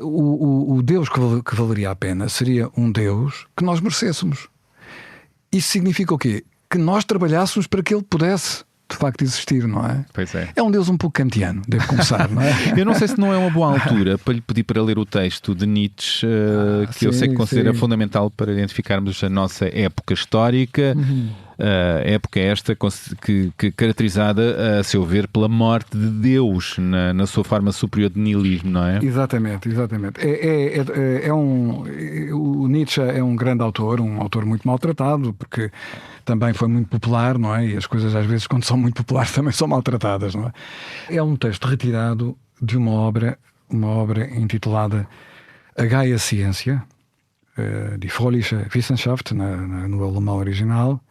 [SPEAKER 3] o Deus que valeria a pena seria um Deus que nós merecêssemos. Isso significa o quê? Que nós trabalhássemos para que ele pudesse de facto existir, não é?
[SPEAKER 2] Pois é.
[SPEAKER 3] É um Deus um pouco kantiano, devo começar, não é?
[SPEAKER 2] Eu não sei se não é uma boa altura para lhe pedir para ler o texto de Nietzsche, que eu sei que considera fundamental para identificarmos a nossa época histórica, época esta que caracterizada, a seu ver, pela morte de Deus na sua forma superior de niilismo, não é?
[SPEAKER 3] Exatamente. O Nietzsche é um grande autor, um autor muito maltratado, porque também foi muito popular, não é? E as coisas às vezes, quando são muito populares, também são maltratadas, não é? É um texto retirado de uma obra intitulada A Gaia Ciência, Die Fröhliche Wissenschaft, no alemão original,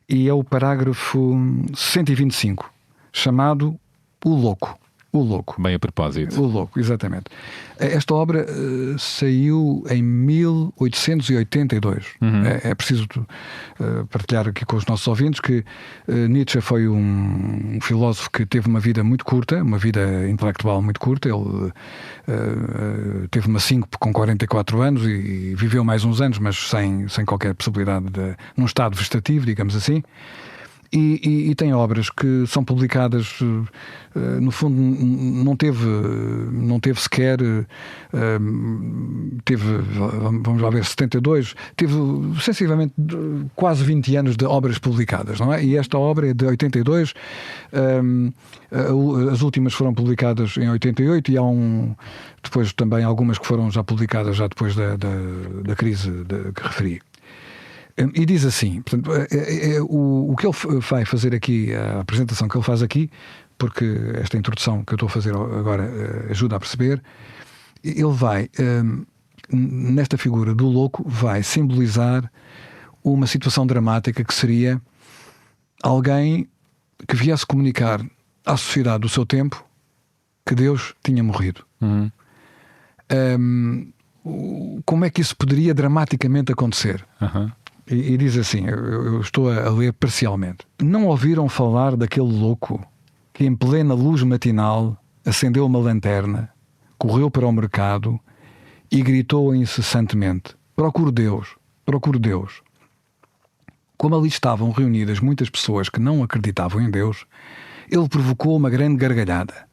[SPEAKER 3] e é o parágrafo 125, chamado O Louco. O Louco.
[SPEAKER 2] Bem a propósito.
[SPEAKER 3] O Louco, exatamente. Esta obra saiu em 1882. É preciso partilhar aqui com os nossos ouvintes que Nietzsche foi um filósofo que teve uma vida muito curta, uma vida intelectual muito curta. Ele teve uma síncope com 44 anos e viveu mais uns anos, mas sem qualquer possibilidade num estado vegetativo, digamos assim. E tem obras que são publicadas, no fundo não teve sequer, vamos lá ver, 72, teve sensivelmente quase 20 anos de obras publicadas, não é? E esta obra é de 82, as últimas foram publicadas em 88 e há depois também algumas que foram já publicadas já depois da crise que referi. E diz assim, portanto, o que ele vai fazer aqui, a apresentação que ele faz aqui, porque esta introdução que eu estou a fazer agora ajuda a perceber, ele vai, nesta figura do louco, vai simbolizar uma situação dramática que seria alguém que viesse comunicar à sociedade do seu tempo que Deus tinha morrido. Como é que isso poderia dramaticamente acontecer? E diz assim, eu estou a ler parcialmente. Não ouviram falar daquele louco que em plena luz matinal acendeu uma lanterna, correu para o mercado e gritou incessantemente: procuro Deus, procuro Deus. Como ali estavam reunidas muitas pessoas que não acreditavam em Deus, ele provocou uma grande gargalhada.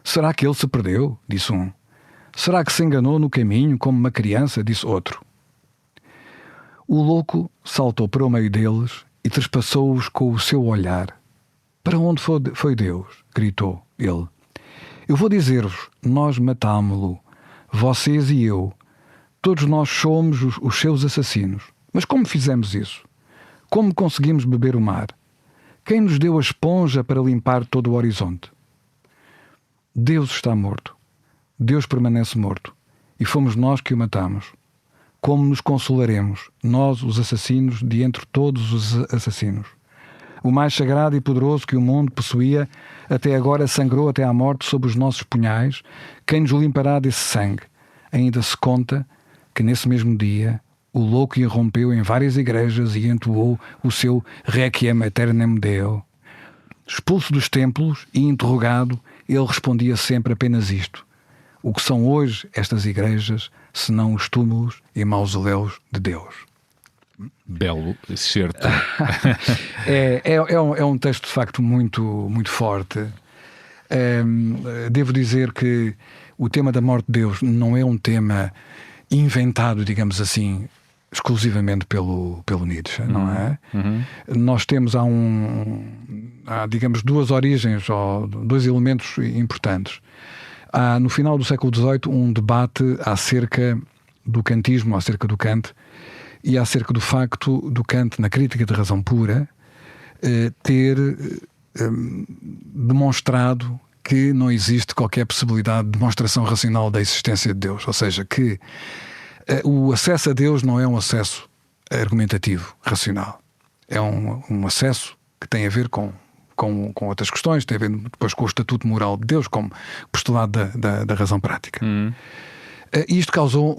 [SPEAKER 3] Será que ele se perdeu? Disse um. Será que se enganou no caminho como uma criança? Disse outro. O louco saltou para o meio deles e trespassou-os com o seu olhar. Para onde foi Deus? Gritou ele. Eu vou dizer-vos, nós matámo-lo, vocês e eu. Todos nós somos os seus assassinos. Mas como fizemos isso? Como conseguimos beber o mar? Quem nos deu a esponja para limpar todo o horizonte? Deus está morto. Deus permanece morto. E fomos nós que o matamos. Como nos consolaremos, nós, os assassinos, de entre todos os assassinos? O mais sagrado e poderoso que o mundo possuía, até agora sangrou até à morte sob os nossos punhais. Quem nos limpará desse sangue? Ainda se conta que nesse mesmo dia o louco irrompeu em várias igrejas e entoou o seu Requiem aeternam Deo. Expulso dos templos e interrogado, ele respondia sempre apenas isto. O que são hoje estas igrejas, senão os túmulos e mausoléus de Deus?
[SPEAKER 2] Belo excerto.
[SPEAKER 3] É um texto de facto muito, muito forte. Devo dizer que o tema da morte de Deus não é um tema inventado, digamos assim, exclusivamente pelo Nietzsche, não é? Nós temos há digamos, duas origens, ou dois elementos importantes. Há, no final do século XVIII, um debate acerca do kantismo, acerca do Kant, e acerca do facto do Kant, na Crítica da Razão Pura, ter demonstrado que não existe qualquer possibilidade de demonstração racional da existência de Deus. Ou seja, que o acesso a Deus não é um acesso argumentativo, racional. É um acesso que tem a ver com outras questões, tem a ver depois com o estatuto moral de Deus, como postulado da razão prática. E isto causou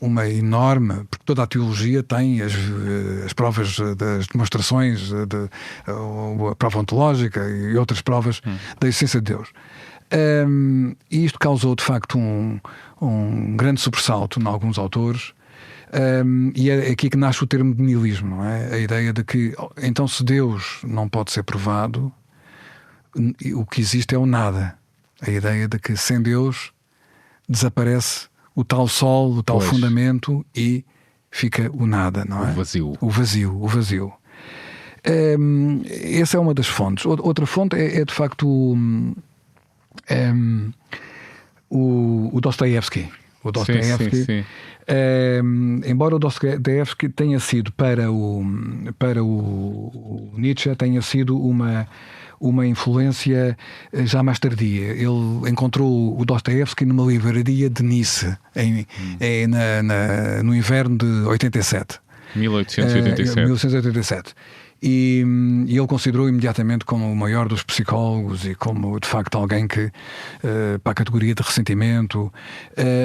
[SPEAKER 3] uma enorme... Porque toda a teologia tem as provas das demonstrações, a prova ontológica e outras provas da existência de Deus. E isto causou, de facto, um grande sobressalto em alguns autores. E é aqui que nasce o termo de niilismo, não é? A ideia de que, então, se Deus não pode ser provado, o que existe é o nada. A ideia de que sem Deus desaparece o tal sol, o tal fundamento, e fica o nada, não é? O vazio. Essa é uma das fontes. Outra fonte é de facto o Dostoiévski. O Dostoiévski,
[SPEAKER 2] sim.
[SPEAKER 3] Embora o Dostoiévski tenha sido para o Nietzsche, tenha sido uma influência já mais tardia. Ele encontrou o Dostoiévski numa livraria de Nice, no inverno de 87.
[SPEAKER 2] 1887.
[SPEAKER 3] E ele considerou imediatamente como o maior dos psicólogos e como, de facto, alguém que, para a categoria de ressentimento.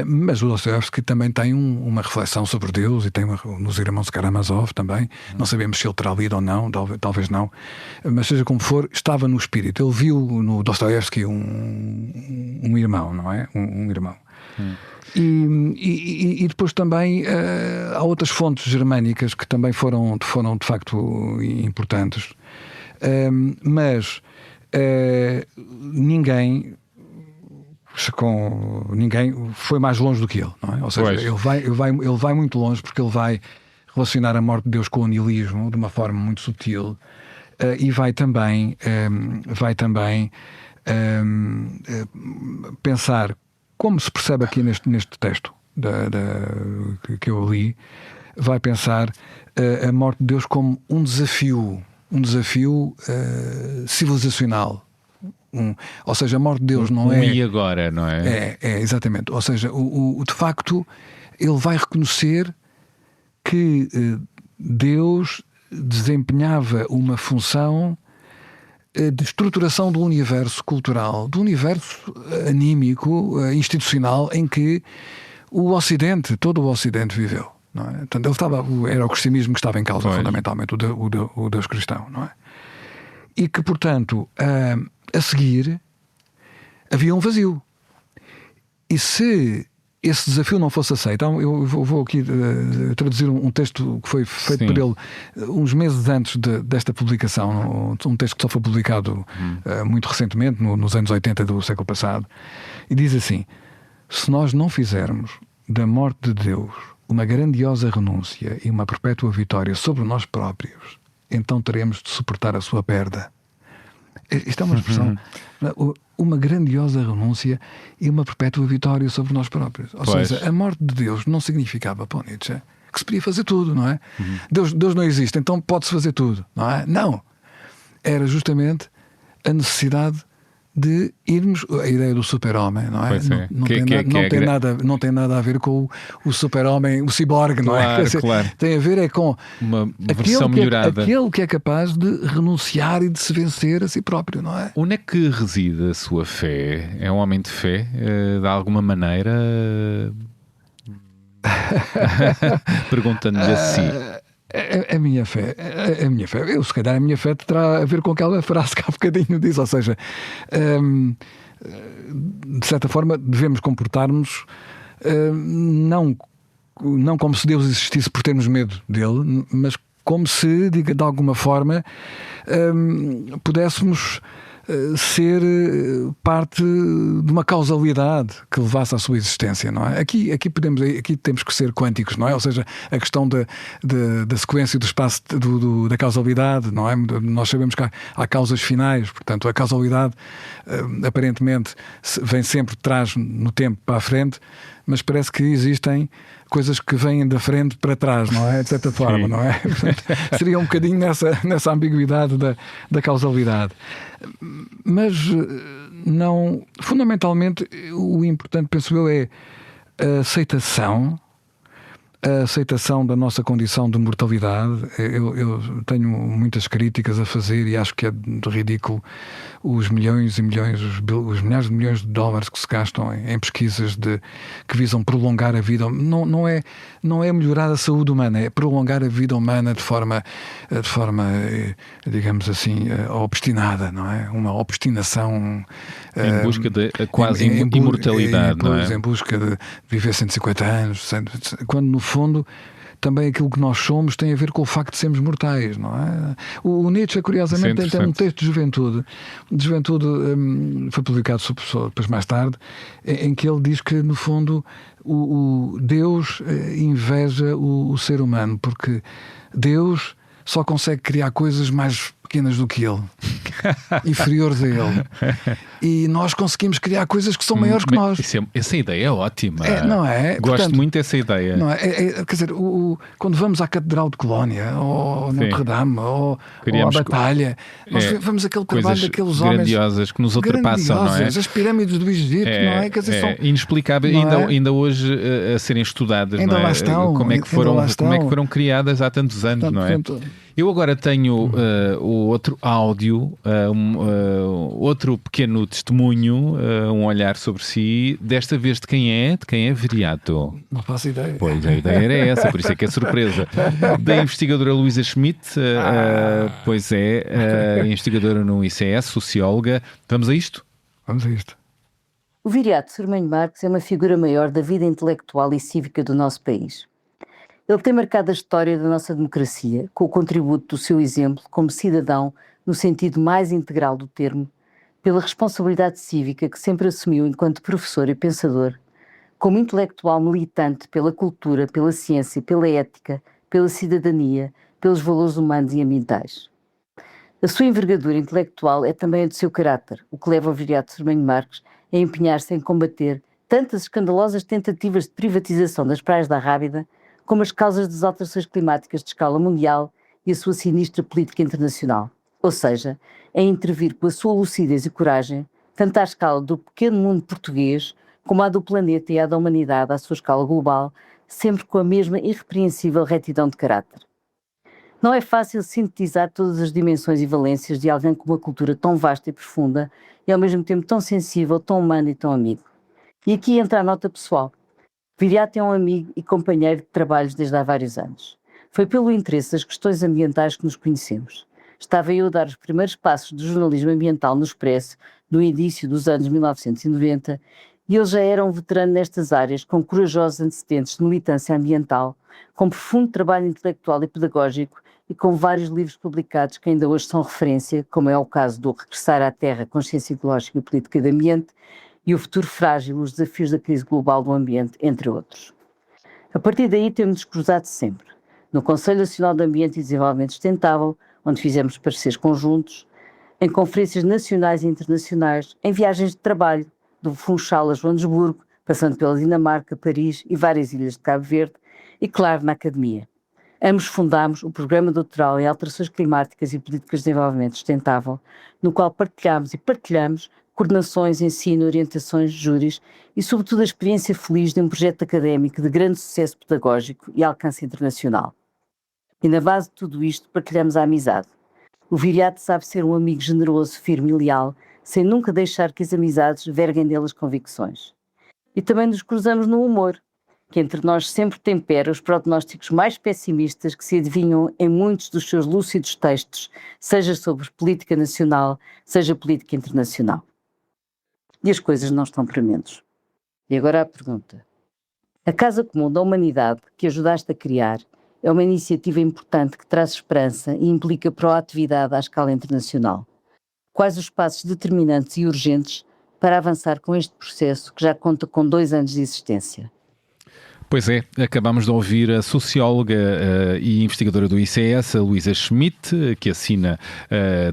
[SPEAKER 3] Mas o Dostoiévski também tem uma reflexão sobre Deus, e tem nos Irmãos Karamazov também. Não sabemos se ele terá lido ou não, talvez não. Mas seja como for, estava no espírito. Ele viu no Dostoiévski um irmão, não é? Um irmão. E depois também há outras fontes germânicas que também foram de facto importantes, mas ninguém foi mais longe do que ele, não é? Ou seja, ele vai muito longe, porque ele vai relacionar a morte de Deus com o niilismo de uma forma muito sutil, e vai também pensar, como se percebe aqui neste texto que eu li, vai pensar a morte de Deus como um desafio civilizacional. Ou seja, a morte de Deus não é...
[SPEAKER 2] E agora, não é?
[SPEAKER 3] É, exatamente. Ou seja, de facto, ele vai reconhecer que Deus desempenhava uma função de estruturação do universo cultural, do universo anímico, institucional, em que todo o Ocidente viveu, não é? Portanto, era o cristianismo que estava em causa, fundamentalmente, o Deus cristão, não é? E que, portanto, a seguir havia um vazio. E se esse desafio não fosse aceito. Então, eu vou aqui traduzir um texto que foi feito por ele uns meses antes desta publicação, um texto que só foi publicado muito recentemente, nos anos 80 do século passado, e diz assim: se nós não fizermos da morte de Deus uma grandiosa renúncia e uma perpétua vitória sobre nós próprios, então teremos de suportar a sua perda. Isto é uma expressão, uma grandiosa renúncia e uma perpétua vitória sobre nós próprios. Ou seja, a morte de Deus não significava, para Nietzsche, que se podia fazer tudo, não é? Deus não existe, então pode-se fazer tudo, não é? Não. Era justamente a necessidade de irmos, a ideia do super-homem, não é? Não tem nada a ver com o super-homem, o ciborgue, não é?
[SPEAKER 2] Claro.
[SPEAKER 3] Tem a ver com
[SPEAKER 2] uma versão melhorada.
[SPEAKER 3] Aquele que é capaz de renunciar e de se vencer a si próprio, não é?
[SPEAKER 2] Onde é que reside a sua fé? É um homem de fé, de alguma maneira? Perguntando-lhe assim.
[SPEAKER 3] A minha fé, se calhar a minha fé terá a ver com aquela frase que há bocadinho diz, ou seja, de certa forma devemos comportar-nos não como se Deus existisse por termos medo dele, mas como se, de alguma forma, pudéssemos ser parte de uma causalidade que levasse à sua existência, não é? Aqui temos que ser quânticos, não é? Ou seja, a questão da sequência do espaço da causalidade, não é? Nós sabemos que há causas finais, portanto a causalidade aparentemente vem sempre de trás no tempo para a frente, mas parece que existem coisas que vêm da frente para trás, não é? De certa forma, não é? Portanto, seria um bocadinho nessa ambiguidade da causalidade. Mas não, fundamentalmente, o importante, penso eu, é a aceitação da nossa condição de mortalidade. Eu tenho muitas críticas a fazer e acho que é de ridículo os milhões e milhões, os milhares de milhões de dólares que se gastam em pesquisas que visam prolongar a vida. Não é melhorar a saúde humana, é prolongar a vida humana de forma digamos assim, obstinada, não é? Uma obstinação
[SPEAKER 2] em busca de quase imortalidade, não é?
[SPEAKER 3] Em busca de viver 150 anos, quando no fundo também aquilo que nós somos tem a ver com o facto de sermos mortais, não é? O Nietzsche, curiosamente, tem um texto de juventude, foi publicado depois mais tarde, em que ele diz que, no fundo, o Deus inveja o ser humano, porque Deus só consegue criar coisas mais pequenas do que ele, inferiores a ele. E nós conseguimos criar coisas que são maiores que nós.
[SPEAKER 2] Essa ideia é ótima.
[SPEAKER 3] Não é?
[SPEAKER 2] Gosto Portanto, muito dessa ideia.
[SPEAKER 3] Não é? Quer dizer, quando vamos à Catedral de Colónia, ou Notre Dame, ou à Batalha, nós vemos aquele trabalho daqueles homens
[SPEAKER 2] grandiosas que nos ultrapassam, não é?
[SPEAKER 3] As pirâmides do Egito, não é? Quer dizer, são
[SPEAKER 2] inexplicáveis, ainda hoje a serem estudadas,
[SPEAKER 3] ainda
[SPEAKER 2] não é?
[SPEAKER 3] Lá estão,
[SPEAKER 2] como é que foram criadas há tantos anos, não é? Eu agora tenho o outro áudio, outro pequeno testemunho, um olhar sobre si, desta vez de quem é Viriato?
[SPEAKER 3] Não faço ideia.
[SPEAKER 2] Pois, a ideia era essa, por isso é que é surpresa. Da investigadora Luísa Schmidt, pois é, investigadora no ICS, socióloga. Vamos a isto?
[SPEAKER 3] Vamos a isto.
[SPEAKER 4] O Viriato Sormanho Marques é uma figura maior da vida intelectual e cívica do nosso país. Ele tem marcado a história da nossa democracia com o contributo do seu exemplo como cidadão no sentido mais integral do termo, pela responsabilidade cívica que sempre assumiu enquanto professor e pensador, como intelectual militante pela cultura, pela ciência, pela ética, pela cidadania, pelos valores humanos e ambientais. A sua envergadura intelectual é também a do seu caráter, o que leva o Viriato Sormanho Marques a empenhar-se em combater tantas escandalosas tentativas de privatização das praias da Rábida, como as causas das alterações climáticas de escala mundial e a sua sinistra política internacional. Ou seja, a intervir com a sua lucidez e coragem, tanto à escala do pequeno mundo português, como à do planeta e à da humanidade à sua escala global, sempre com a mesma irrepreensível retidão de caráter. Não é fácil sintetizar todas as dimensões e valências de alguém com uma cultura tão vasta e profunda e ao mesmo tempo tão sensível, tão humano e tão amigo. E aqui entra a nota pessoal. Viriato é um amigo e companheiro de trabalhos desde há vários anos. Foi pelo interesse das questões ambientais que nos conhecemos. Estava eu a dar os primeiros passos do jornalismo ambiental no Expresso, no início dos anos 1990, E ele já era um veterano nestas áreas, com corajosos antecedentes de militância ambiental, com profundo trabalho intelectual e pedagógico e com vários livros publicados que ainda hoje são referência, como é o caso do Regressar à Terra, Consciência Ecológica e Política de Ambiente e O Futuro Frágil, os desafios da crise global do ambiente, entre outros. A partir daí temos-nos cruzado sempre, no Conselho Nacional de Ambiente e Desenvolvimento Sustentável, onde fizemos pareceres conjuntos, em conferências nacionais e internacionais, em viagens de trabalho, do Funchal a Joanesburgo, passando pela Dinamarca, Paris e várias ilhas de Cabo Verde, e claro, na academia. Ambos fundámos o Programa Doutoral em Alterações Climáticas e Políticas de Desenvolvimento Sustentável, no qual partilhámos e partilhamos coordenações, ensino, orientações, júris e, sobretudo, a experiência feliz de um projeto académico de grande sucesso pedagógico e alcance internacional. E na base de tudo isto partilhamos a amizade. O Viriato sabe ser um amigo generoso, firme e leal, sem nunca deixar que as amizades verguem dele as convicções. E também nos cruzamos no humor, que entre nós sempre tempera os prognósticos mais pessimistas que se adivinham em muitos dos seus lúcidos textos, seja sobre política nacional, seja política internacional. E as coisas não estão para menos. E agora a pergunta. A Casa Comum da Humanidade, que ajudaste a criar, é uma iniciativa importante que traz esperança e implica proatividade à escala internacional. Quais os passos determinantes e urgentes para avançar com este processo que já conta com 2 anos de existência?
[SPEAKER 2] Pois é, acabamos de ouvir a socióloga e investigadora do ICS, a Luísa Schmidt, que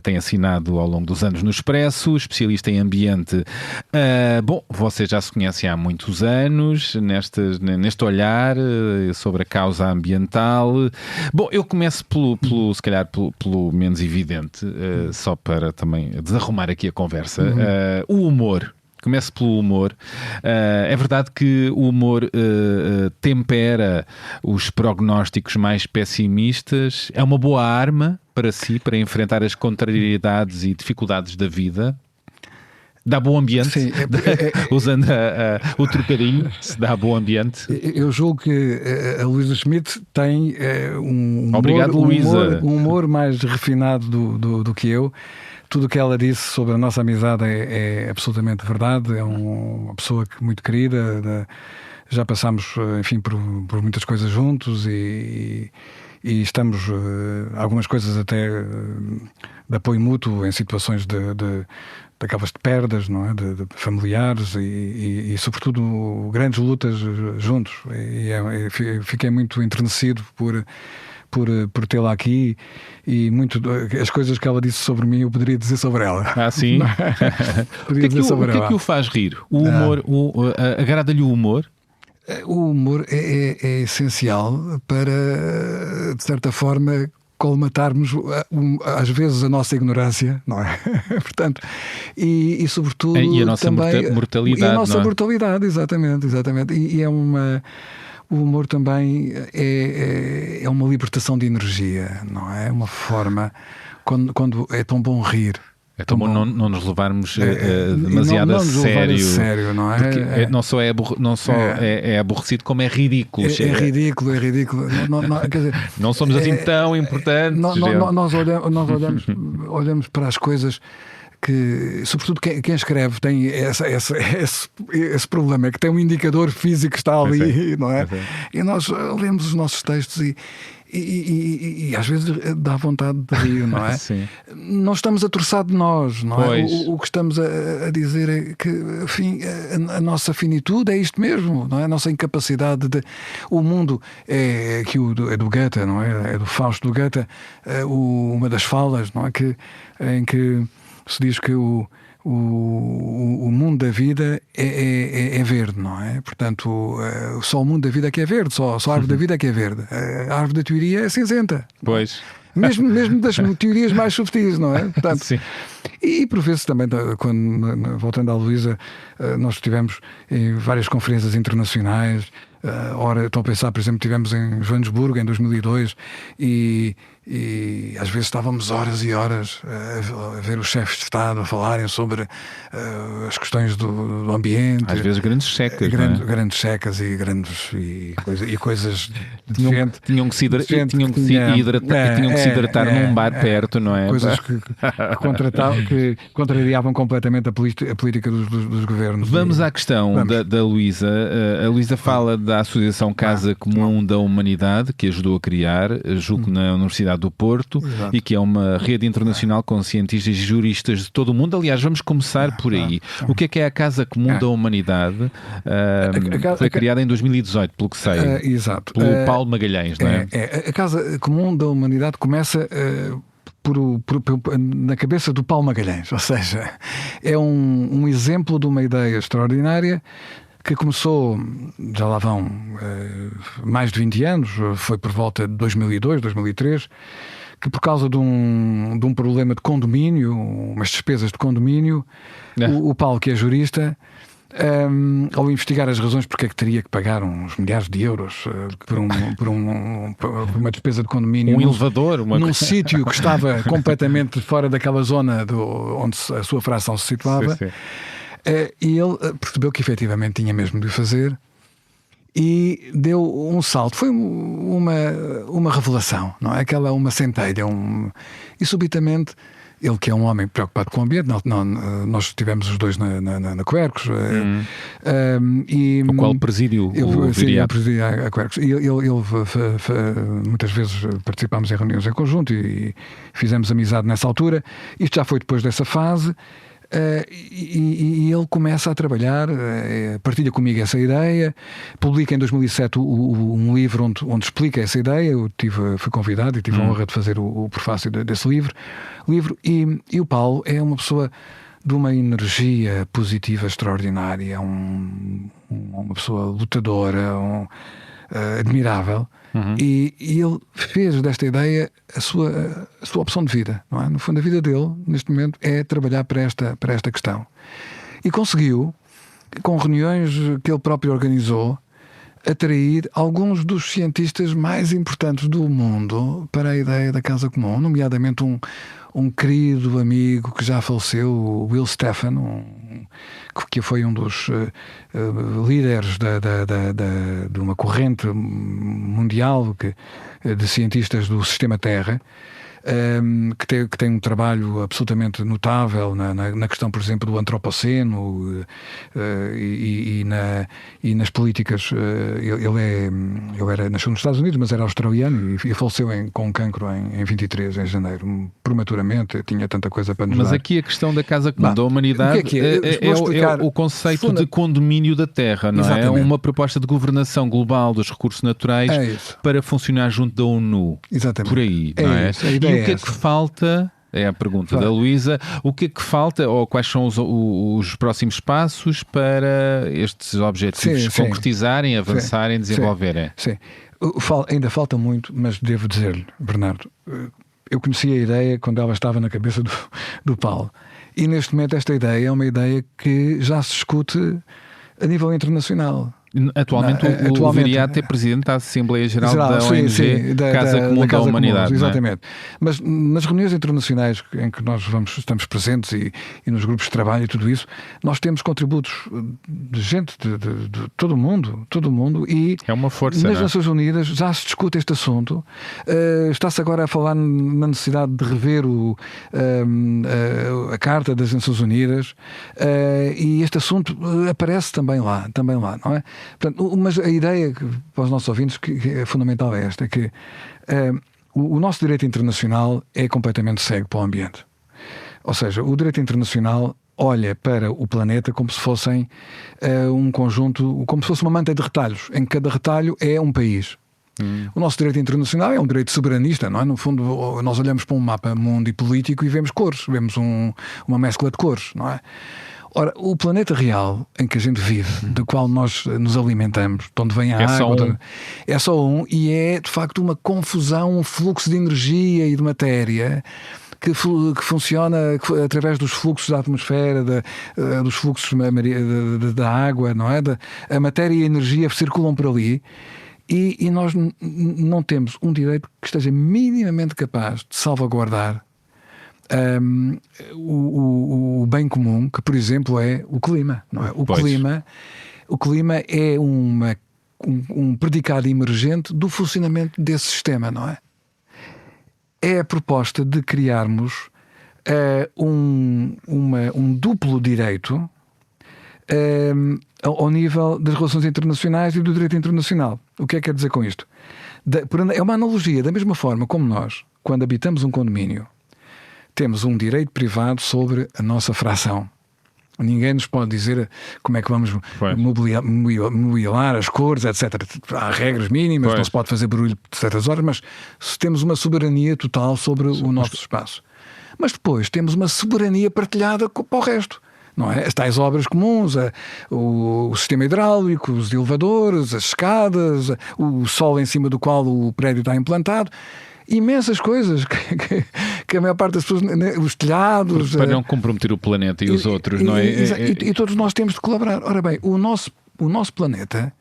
[SPEAKER 2] tem assinado ao longo dos anos no Expresso, especialista em ambiente. Bom, vocês já se conhecem há muitos anos, neste olhar sobre a causa ambiental. Bom, eu começo se calhar pelo menos evidente, só para também desarrumar aqui a conversa. O humor. Começo pelo humor. É verdade que o humor tempera os prognósticos mais pessimistas. É uma boa arma para si, para enfrentar as contrariedades e dificuldades da vida. Dá bom ambiente. Sim, usando o trocadilho, se dá bom ambiente.
[SPEAKER 3] Eu julgo que a Luísa Schmidt tem
[SPEAKER 2] Obrigado, Luísa.
[SPEAKER 3] Um humor mais refinado do que eu. Tudo o que ela disse sobre a nossa amizade é absolutamente verdade. É uma pessoa muito querida. Já passámos, enfim, por muitas coisas juntos e estamos, algumas coisas até de apoio mútuo em situações daquelas de perdas, não é? De familiares e sobretudo grandes lutas juntos. E fiquei muito enternecido por tê-la aqui e muito as coisas que ela disse sobre mim eu poderia dizer sobre ela.
[SPEAKER 2] Ah, sim? O que é que o faz rir? O humor, agrada-lhe o humor?
[SPEAKER 3] O humor é essencial para, de certa forma, colmatarmos às vezes a nossa ignorância, não é? Portanto, e sobretudo
[SPEAKER 2] e a nossa
[SPEAKER 3] também,
[SPEAKER 2] mortalidade.
[SPEAKER 3] E a nossa
[SPEAKER 2] não é?
[SPEAKER 3] mortalidade, exatamente. E é uma... O humor também é uma libertação de energia, não é? É uma forma, quando é tão bom rir.
[SPEAKER 2] É tão bom não nos levarmos demasiado a sério,
[SPEAKER 3] não é?
[SPEAKER 2] Porque não só é aborrecido, como é ridículo.
[SPEAKER 3] É ridículo. Quer dizer,
[SPEAKER 2] não somos assim tão importantes.
[SPEAKER 3] Nós olhamos para as coisas que, sobretudo quem escreve tem esse problema, é que tem um indicador físico que está ali, não é? E nós lemos os nossos textos e às vezes dá vontade de rir, não é?
[SPEAKER 2] Sim.
[SPEAKER 3] Não estamos a torçar de nós, não é? O que estamos a dizer é que, enfim, a nossa finitude é isto mesmo, não é? A nossa incapacidade de... O mundo é do Goethe, não é? É do Fausto do Goethe, uma das falas, não é? Em que se diz que o mundo da vida é verde, não é? Portanto, só o mundo da vida é que é verde, só a árvore da vida é que é verde. A árvore da teoria é cinzenta.
[SPEAKER 2] Pois.
[SPEAKER 3] Mesmo das teorias mais subtis, não é? Portanto,
[SPEAKER 2] sim.
[SPEAKER 3] E por vezes também, voltando à Luísa, nós estivemos em várias conferências internacionais, Ora, estou a pensar, por exemplo, estivemos em Joanesburgo em 2002 e às vezes estávamos horas e horas a ver os chefes de Estado a falarem sobre as questões do ambiente.
[SPEAKER 2] Às vezes grandes secas,
[SPEAKER 3] grandes secas e coisas de gente.
[SPEAKER 2] Tinham que se hidratar num bar perto, não é?
[SPEAKER 3] Coisas que contrariavam completamente a política dos governos.
[SPEAKER 2] Vamos à questão da Luísa. A Luísa fala da Associação Casa Comum da Humanidade, que ajudou a criar, julgo na Universidade do Porto. Exato. E que é uma rede internacional com cientistas e juristas de todo o mundo. Aliás, vamos começar por aí. O que é a Casa Comum da Humanidade? Foi criada em 2018, pelo que sei.
[SPEAKER 3] Exato.
[SPEAKER 2] Pelo Paulo Magalhães, não é?
[SPEAKER 3] A Casa Comum da Humanidade começa na cabeça do Paulo Magalhães, ou seja, é um exemplo de uma ideia extraordinária que começou, já lá vão mais de 20 anos, foi por volta de 2002, 2003, que por causa de um problema de condomínio, umas despesas de condomínio, o Paulo, que é jurista, ao investigar as razões porque é que teria que pagar uns milhares de euros por uma despesa de condomínio,
[SPEAKER 2] elevador,
[SPEAKER 3] num sítio que estava completamente fora daquela zona onde a sua fração se situava.
[SPEAKER 2] Sim.
[SPEAKER 3] E ele percebeu que efetivamente tinha mesmo de o fazer e deu um salto. Foi uma revelação, não é? Uma centelha. E subitamente, ele, que é um homem preocupado com o ambiente, nós estivemos os dois na Quercus,
[SPEAKER 2] o qual presidiu o
[SPEAKER 3] Viriato. Eu presidi a Quercus. E ele muitas vezes participámos em reuniões em conjunto e fizemos amizade nessa altura. Isto já foi depois dessa fase. E ele começa a trabalhar, partilha comigo essa ideia, publica em 2007 um livro onde explica essa ideia. Eu fui convidado e tive a honra de fazer o prefácio desse livro. E o Paulo é uma pessoa de uma energia positiva extraordinária, uma pessoa lutadora, admirável. E ele fez desta ideia a sua opção de vida, não é? No fundo, a vida dele, neste momento, é trabalhar para esta questão. E conseguiu, com reuniões que ele próprio organizou, atrair alguns dos cientistas mais importantes do mundo para a ideia da Casa Comum, nomeadamente um querido amigo que já faleceu, o Will Stephan, que foi um dos líderes de uma corrente mundial de cientistas do sistema Terra, que tem um trabalho absolutamente notável na questão, por exemplo, do antropoceno e nas políticas. Ele nasceu nos Estados Unidos, mas era australiano e faleceu com um cancro em 23 em janeiro, prematuramente. Tinha tanta coisa para nos dar.
[SPEAKER 2] Mas aqui a questão da Casa Comum da Humanidade é o conceito de condomínio da Terra, não é? É uma proposta de governação global dos recursos naturais para funcionar junto da ONU.
[SPEAKER 3] Exatamente.
[SPEAKER 2] Por aí, não é? E o que é que falta? É a pergunta da Luísa. O que é que falta, ou quais são os próximos passos para estes objetivos concretizarem, avançarem, desenvolverem?
[SPEAKER 3] Sim. Ainda falta muito, mas devo dizer-lhe, Bernardo, eu conheci a ideia quando ela estava na cabeça do Paulo. E neste momento esta ideia é uma ideia que já se discute a nível internacional.
[SPEAKER 2] Atualmente o Viriato é presidente da Assembleia Geral da ONG Casa Comum da Humanidade.
[SPEAKER 3] Exatamente. Mas nas reuniões internacionais em que nós estamos presentes e nos grupos de trabalho e tudo isso, nós temos contributos de gente de todo o mundo e
[SPEAKER 2] é uma força,
[SPEAKER 3] nas Nações Unidas já se discute este assunto. Está-se agora a falar na necessidade de rever a Carta das Nações Unidas e este assunto aparece também lá, não é? Portanto, mas a ideia para os nossos ouvintes que é fundamental é esta, que o nosso direito internacional é completamente cego para o ambiente. Ou seja, o direito internacional olha para o planeta como se fossem um conjunto, como se fosse uma manta de retalhos, em que cada retalho é um país. O nosso direito internacional é um direito soberanista, não é? No fundo, nós olhamos para um mapa mundo e político e vemos cores, vemos uma mescla de cores, não é? Ora, o planeta real em que a gente vive, do qual nós nos alimentamos, de onde vem a água, é só um, e é de facto uma confusão, um fluxo de energia e de matéria que funciona através dos fluxos da atmosfera, dos fluxos da água, não é? A matéria e a energia circulam por ali. E nós não temos um direito que esteja minimamente capaz de salvaguardar o bem comum, que, por exemplo, é o clima. Não é? O clima é um predicado emergente do funcionamento desse sistema, não é? É a proposta de criarmos um duplo direito ao nível das relações internacionais e do direito internacional. O que é que quer dizer com isto? É uma analogia, da mesma forma como nós, quando habitamos um condomínio, temos um direito privado sobre a nossa fração. Ninguém nos pode dizer como é que vamos mobilar as cores, etc. Há regras mínimas, não se pode fazer barulho por certas horas, mas temos uma soberania total sobre o nosso espaço. Mas depois temos uma soberania partilhada para o resto. Não é? As tais obras comuns, o sistema hidráulico, os elevadores, as escadas, o solo em cima do qual o prédio está implantado. Imensas coisas que a maior parte das pessoas, os telhados,
[SPEAKER 2] para não comprometer o planeta e os outros, não é?
[SPEAKER 3] E todos nós temos de colaborar. Ora bem, o nosso planeta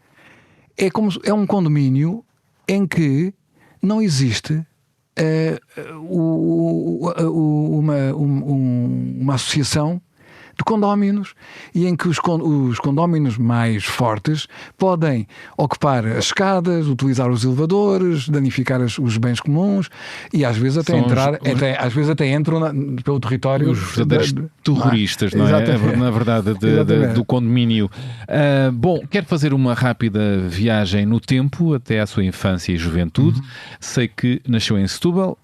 [SPEAKER 3] é um condomínio em que não existe uma associação de condóminos, e em que os condóminos mais fortes podem ocupar as escadas, utilizar os elevadores, danificar os bens comuns e às vezes até entram pelo território.
[SPEAKER 2] Os verdadeiros terroristas, não é? Na verdade, do condomínio. Bom, quero fazer uma rápida viagem no tempo até à sua infância e juventude. Sei que nasceu em Setúbal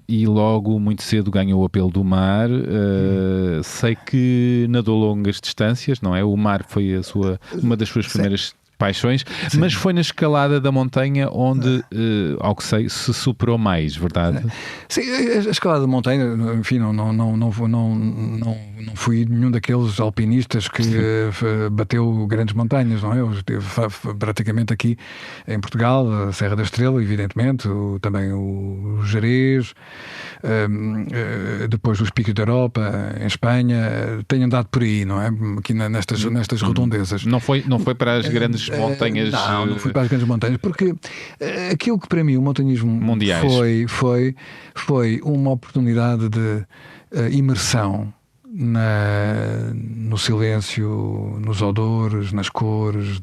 [SPEAKER 2] e logo muito cedo ganhou o apelo do mar. Sei que nadou longas distâncias, não é? O mar foi uma das suas primeiras paixões, mas foi na escalada da montanha onde, ao que sei, se superou mais, verdade?
[SPEAKER 3] Sim, a escalada da montanha, enfim, não fui nenhum daqueles alpinistas que bateu grandes montanhas, não é? Eu estive praticamente aqui em Portugal, a Serra da Estrela, evidentemente, também o Gerês, depois os Picos da Europa, em Espanha, tenho andado por aí, não é? Aqui nestas redondezas.
[SPEAKER 2] Não foi para as grandes montanhas?
[SPEAKER 3] Não fui para as grandes montanhas, porque aquilo que para mim o montanhismo
[SPEAKER 2] mundiais
[SPEAKER 3] foi uma oportunidade de imersão no silêncio, nos odores, nas cores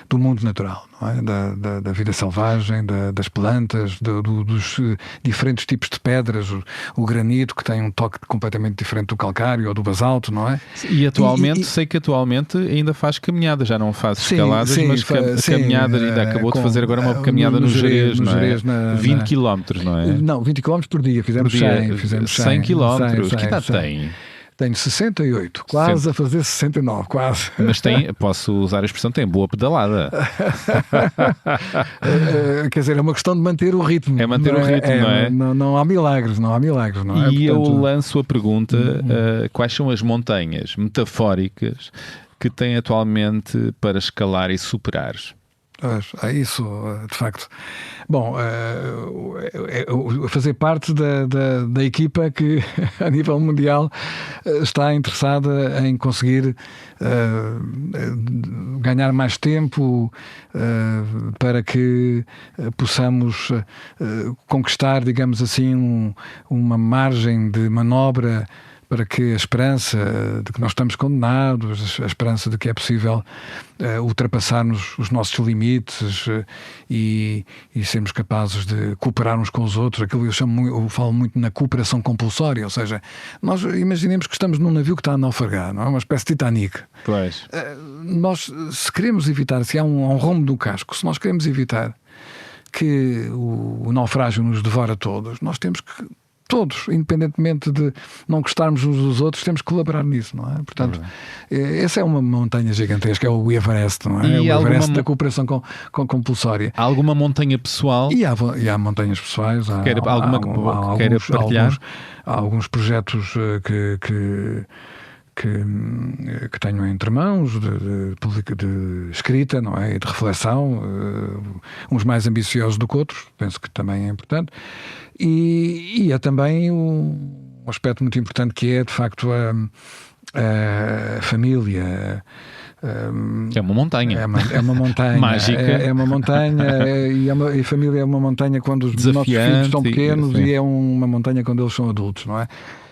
[SPEAKER 3] do mundo natural, não é? Da vida selvagem, das plantas, dos diferentes tipos de pedras, o granito, que tem um toque completamente diferente do calcário ou do basalto, não é?
[SPEAKER 2] E atualmente, sei que atualmente ainda faz caminhadas, já não faz escaladas, mas caminhadas, ainda acabou de fazer agora uma caminhada no Gerês, não é? 20 km, não é?
[SPEAKER 3] Não, 20 km por dia, fizemos
[SPEAKER 2] 100 km, que idade tem?
[SPEAKER 3] Tenho 68, quase a fazer 69, quase.
[SPEAKER 2] Mas posso usar a expressão, tem boa pedalada.
[SPEAKER 3] Quer dizer, é uma questão de manter o ritmo.
[SPEAKER 2] É manter o ritmo, não é?
[SPEAKER 3] Não há milagres, não é?
[SPEAKER 2] E eu lanço a pergunta, quais são as montanhas metafóricas que tem atualmente para escalar e superar?
[SPEAKER 3] É isso, de facto. Bom, fazer parte da equipa que, a nível mundial, está interessada em conseguir ganhar mais tempo para que possamos conquistar, digamos assim, uma margem de manobra para que a esperança de que nós estamos condenados, a esperança de que é possível ultrapassarmos os nossos limites e sermos capazes de cooperar uns com os outros, aquilo que eu falo muito na cooperação compulsória, ou seja, nós imaginemos que estamos num navio que está a naufragar, não é? Uma espécie de Titanic.
[SPEAKER 2] Pois.
[SPEAKER 3] Nós, se queremos evitar, se há um rombo no casco, se nós queremos evitar que o naufrágio nos devore a todos, nós temos que todos, independentemente de não gostarmos uns dos outros, temos que colaborar nisso, não é? Portanto, essa é uma montanha gigantesca, é o Everest, não é?
[SPEAKER 2] E
[SPEAKER 3] o Everest da cooperação compulsória.
[SPEAKER 2] Há alguma montanha pessoal?
[SPEAKER 3] E há montanhas pessoais.
[SPEAKER 2] Queira partilhar?
[SPEAKER 3] Há alguns projetos que tenho entre mãos de escrita, não é? E de reflexão, uns mais ambiciosos do que outros, penso que também é importante. E há também um aspecto muito importante que é, de facto, a família.
[SPEAKER 2] É uma montanha.
[SPEAKER 3] É uma montanha.
[SPEAKER 2] Mágica.
[SPEAKER 3] É uma montanha e a família é uma montanha quando os nossos filhos são pequenos e é uma montanha quando eles são adultos, não é?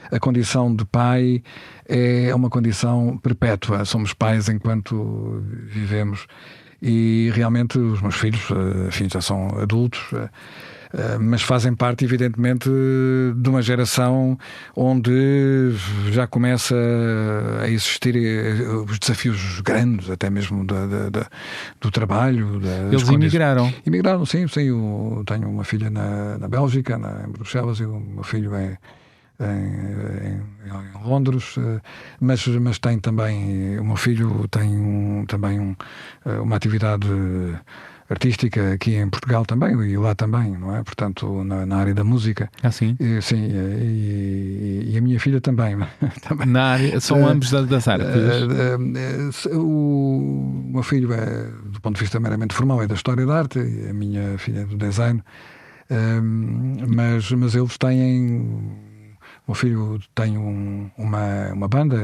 [SPEAKER 3] A condição de pai é uma condição perpétua. Somos pais enquanto vivemos. E realmente os meus filhos, enfim, já são adultos, mas fazem parte, evidentemente, de uma geração onde já começa a existir os desafios grandes, até mesmo do trabalho.
[SPEAKER 2] Eles emigraram.
[SPEAKER 3] Emigraram, sim. Eu tenho uma filha na Bélgica, em Bruxelas, e o meu filho é em Londres, mas tem também, o meu filho tem também uma atividade artística aqui em Portugal também e lá também, não é? Portanto, na área da música.
[SPEAKER 2] Sim?
[SPEAKER 3] Sim, e a minha filha também.
[SPEAKER 2] Na área, são ambos das artes?
[SPEAKER 3] O meu filho é, do ponto de vista meramente formal, é da história da arte, e a minha filha é do design, mas eles têm... O meu filho tem uma banda,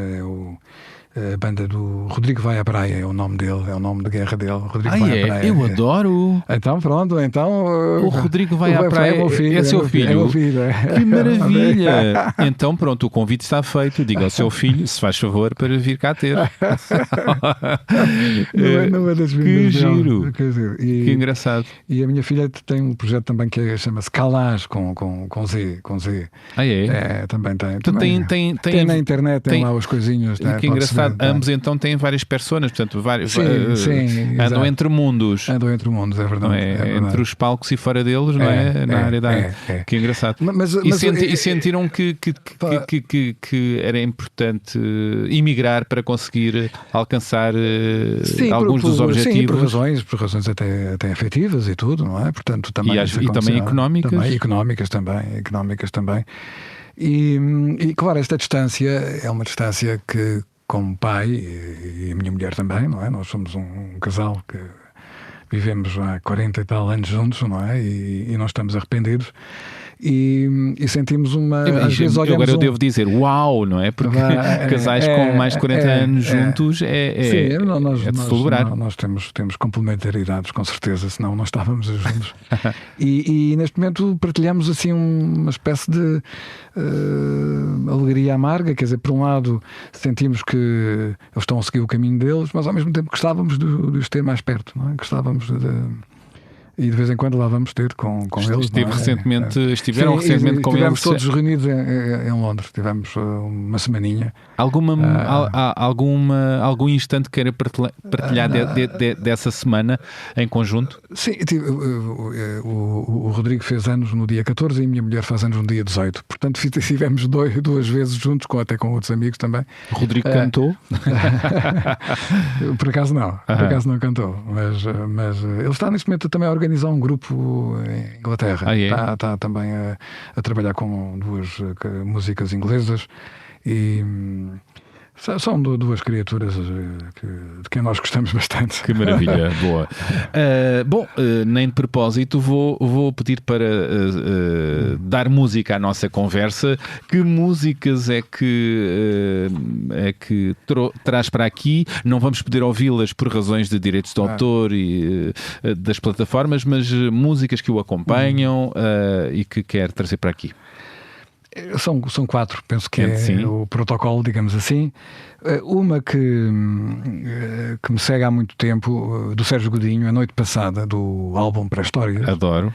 [SPEAKER 3] a banda do Rodrigo Vai à Praia, é o nome dele, é o nome de guerra dele. Rodrigo Vai à Praia.
[SPEAKER 2] Eu adoro!
[SPEAKER 3] Então pronto,
[SPEAKER 2] o Rodrigo Vai à Praia é seu filho.
[SPEAKER 3] É meu filho.
[SPEAKER 2] Que maravilha! Então pronto, o convite está feito. Diga ao seu filho, se faz favor, para vir cá ter.
[SPEAKER 3] Não é das
[SPEAKER 2] que giro!
[SPEAKER 3] Que
[SPEAKER 2] engraçado.
[SPEAKER 3] E a minha filha tem um projeto também que chama-se Calage, com Z. Também tem. Tem na internet, tem lá as coisinhas.
[SPEAKER 2] Que engraçado. Ambos então têm várias personas, portanto, andam entre mundos.
[SPEAKER 3] Andam entre mundos, é verdade.
[SPEAKER 2] Entre os palcos e fora deles, não é? Na área da arte. Que engraçado. E sentiram que era importante emigrar para conseguir alcançar alguns dos objetivos?
[SPEAKER 3] Sim, por razões até afetivas e tudo, não é? Portanto, também
[SPEAKER 2] e também económicas.
[SPEAKER 3] Económicas também. E claro, esta distância é uma distância que, como pai, e a minha mulher também, não é? Nós somos um casal que vivemos há 40 e tal anos juntos, não é? E nós estamos arrependidos. E sentimos às vezes olhamos
[SPEAKER 2] agora eu devo dizer, uau, não é? Porque casais com mais de 40 anos juntos é de celebrar.
[SPEAKER 3] Nós temos complementaridades, com certeza, senão não estávamos juntos. e neste momento partilhamos assim uma espécie de alegria amarga, quer dizer, por um lado sentimos que eles estão a seguir o caminho deles, mas ao mesmo tempo gostávamos de os ter mais perto, não é? Gostávamos e de vez em quando lá vamos ter com eles.
[SPEAKER 2] Estiveram recentemente com eles.
[SPEAKER 3] Estivemos todos reunidos em Londres. Tivemos uma semaninha.
[SPEAKER 2] Algum instante que queira partilhar dessa semana em conjunto?
[SPEAKER 3] Sim, o Rodrigo fez anos no dia 14 e a minha mulher faz anos no dia 18. Portanto, estivemos duas vezes juntos, até com outros amigos também.
[SPEAKER 2] O Rodrigo cantou?
[SPEAKER 3] Por acaso não. Por acaso não cantou. Mas ele está neste momento também a organizar um grupo em Inglaterra. Está também a trabalhar com duas músicas inglesas e são duas criaturas de quem nós gostamos bastante.
[SPEAKER 2] Que maravilha, boa. Nem de propósito vou pedir para dar música à nossa conversa. Que músicas é que traz para aqui? Não vamos poder ouvi-las por razões de direitos de autor e das plataformas, mas músicas que o acompanham e que quer trazer para aqui.
[SPEAKER 3] São 4, penso que é o protocolo, digamos assim. Uma que me segue há muito tempo, do Sérgio Godinho, A Noite Passada, do álbum Pré-Histórias.
[SPEAKER 2] Adoro.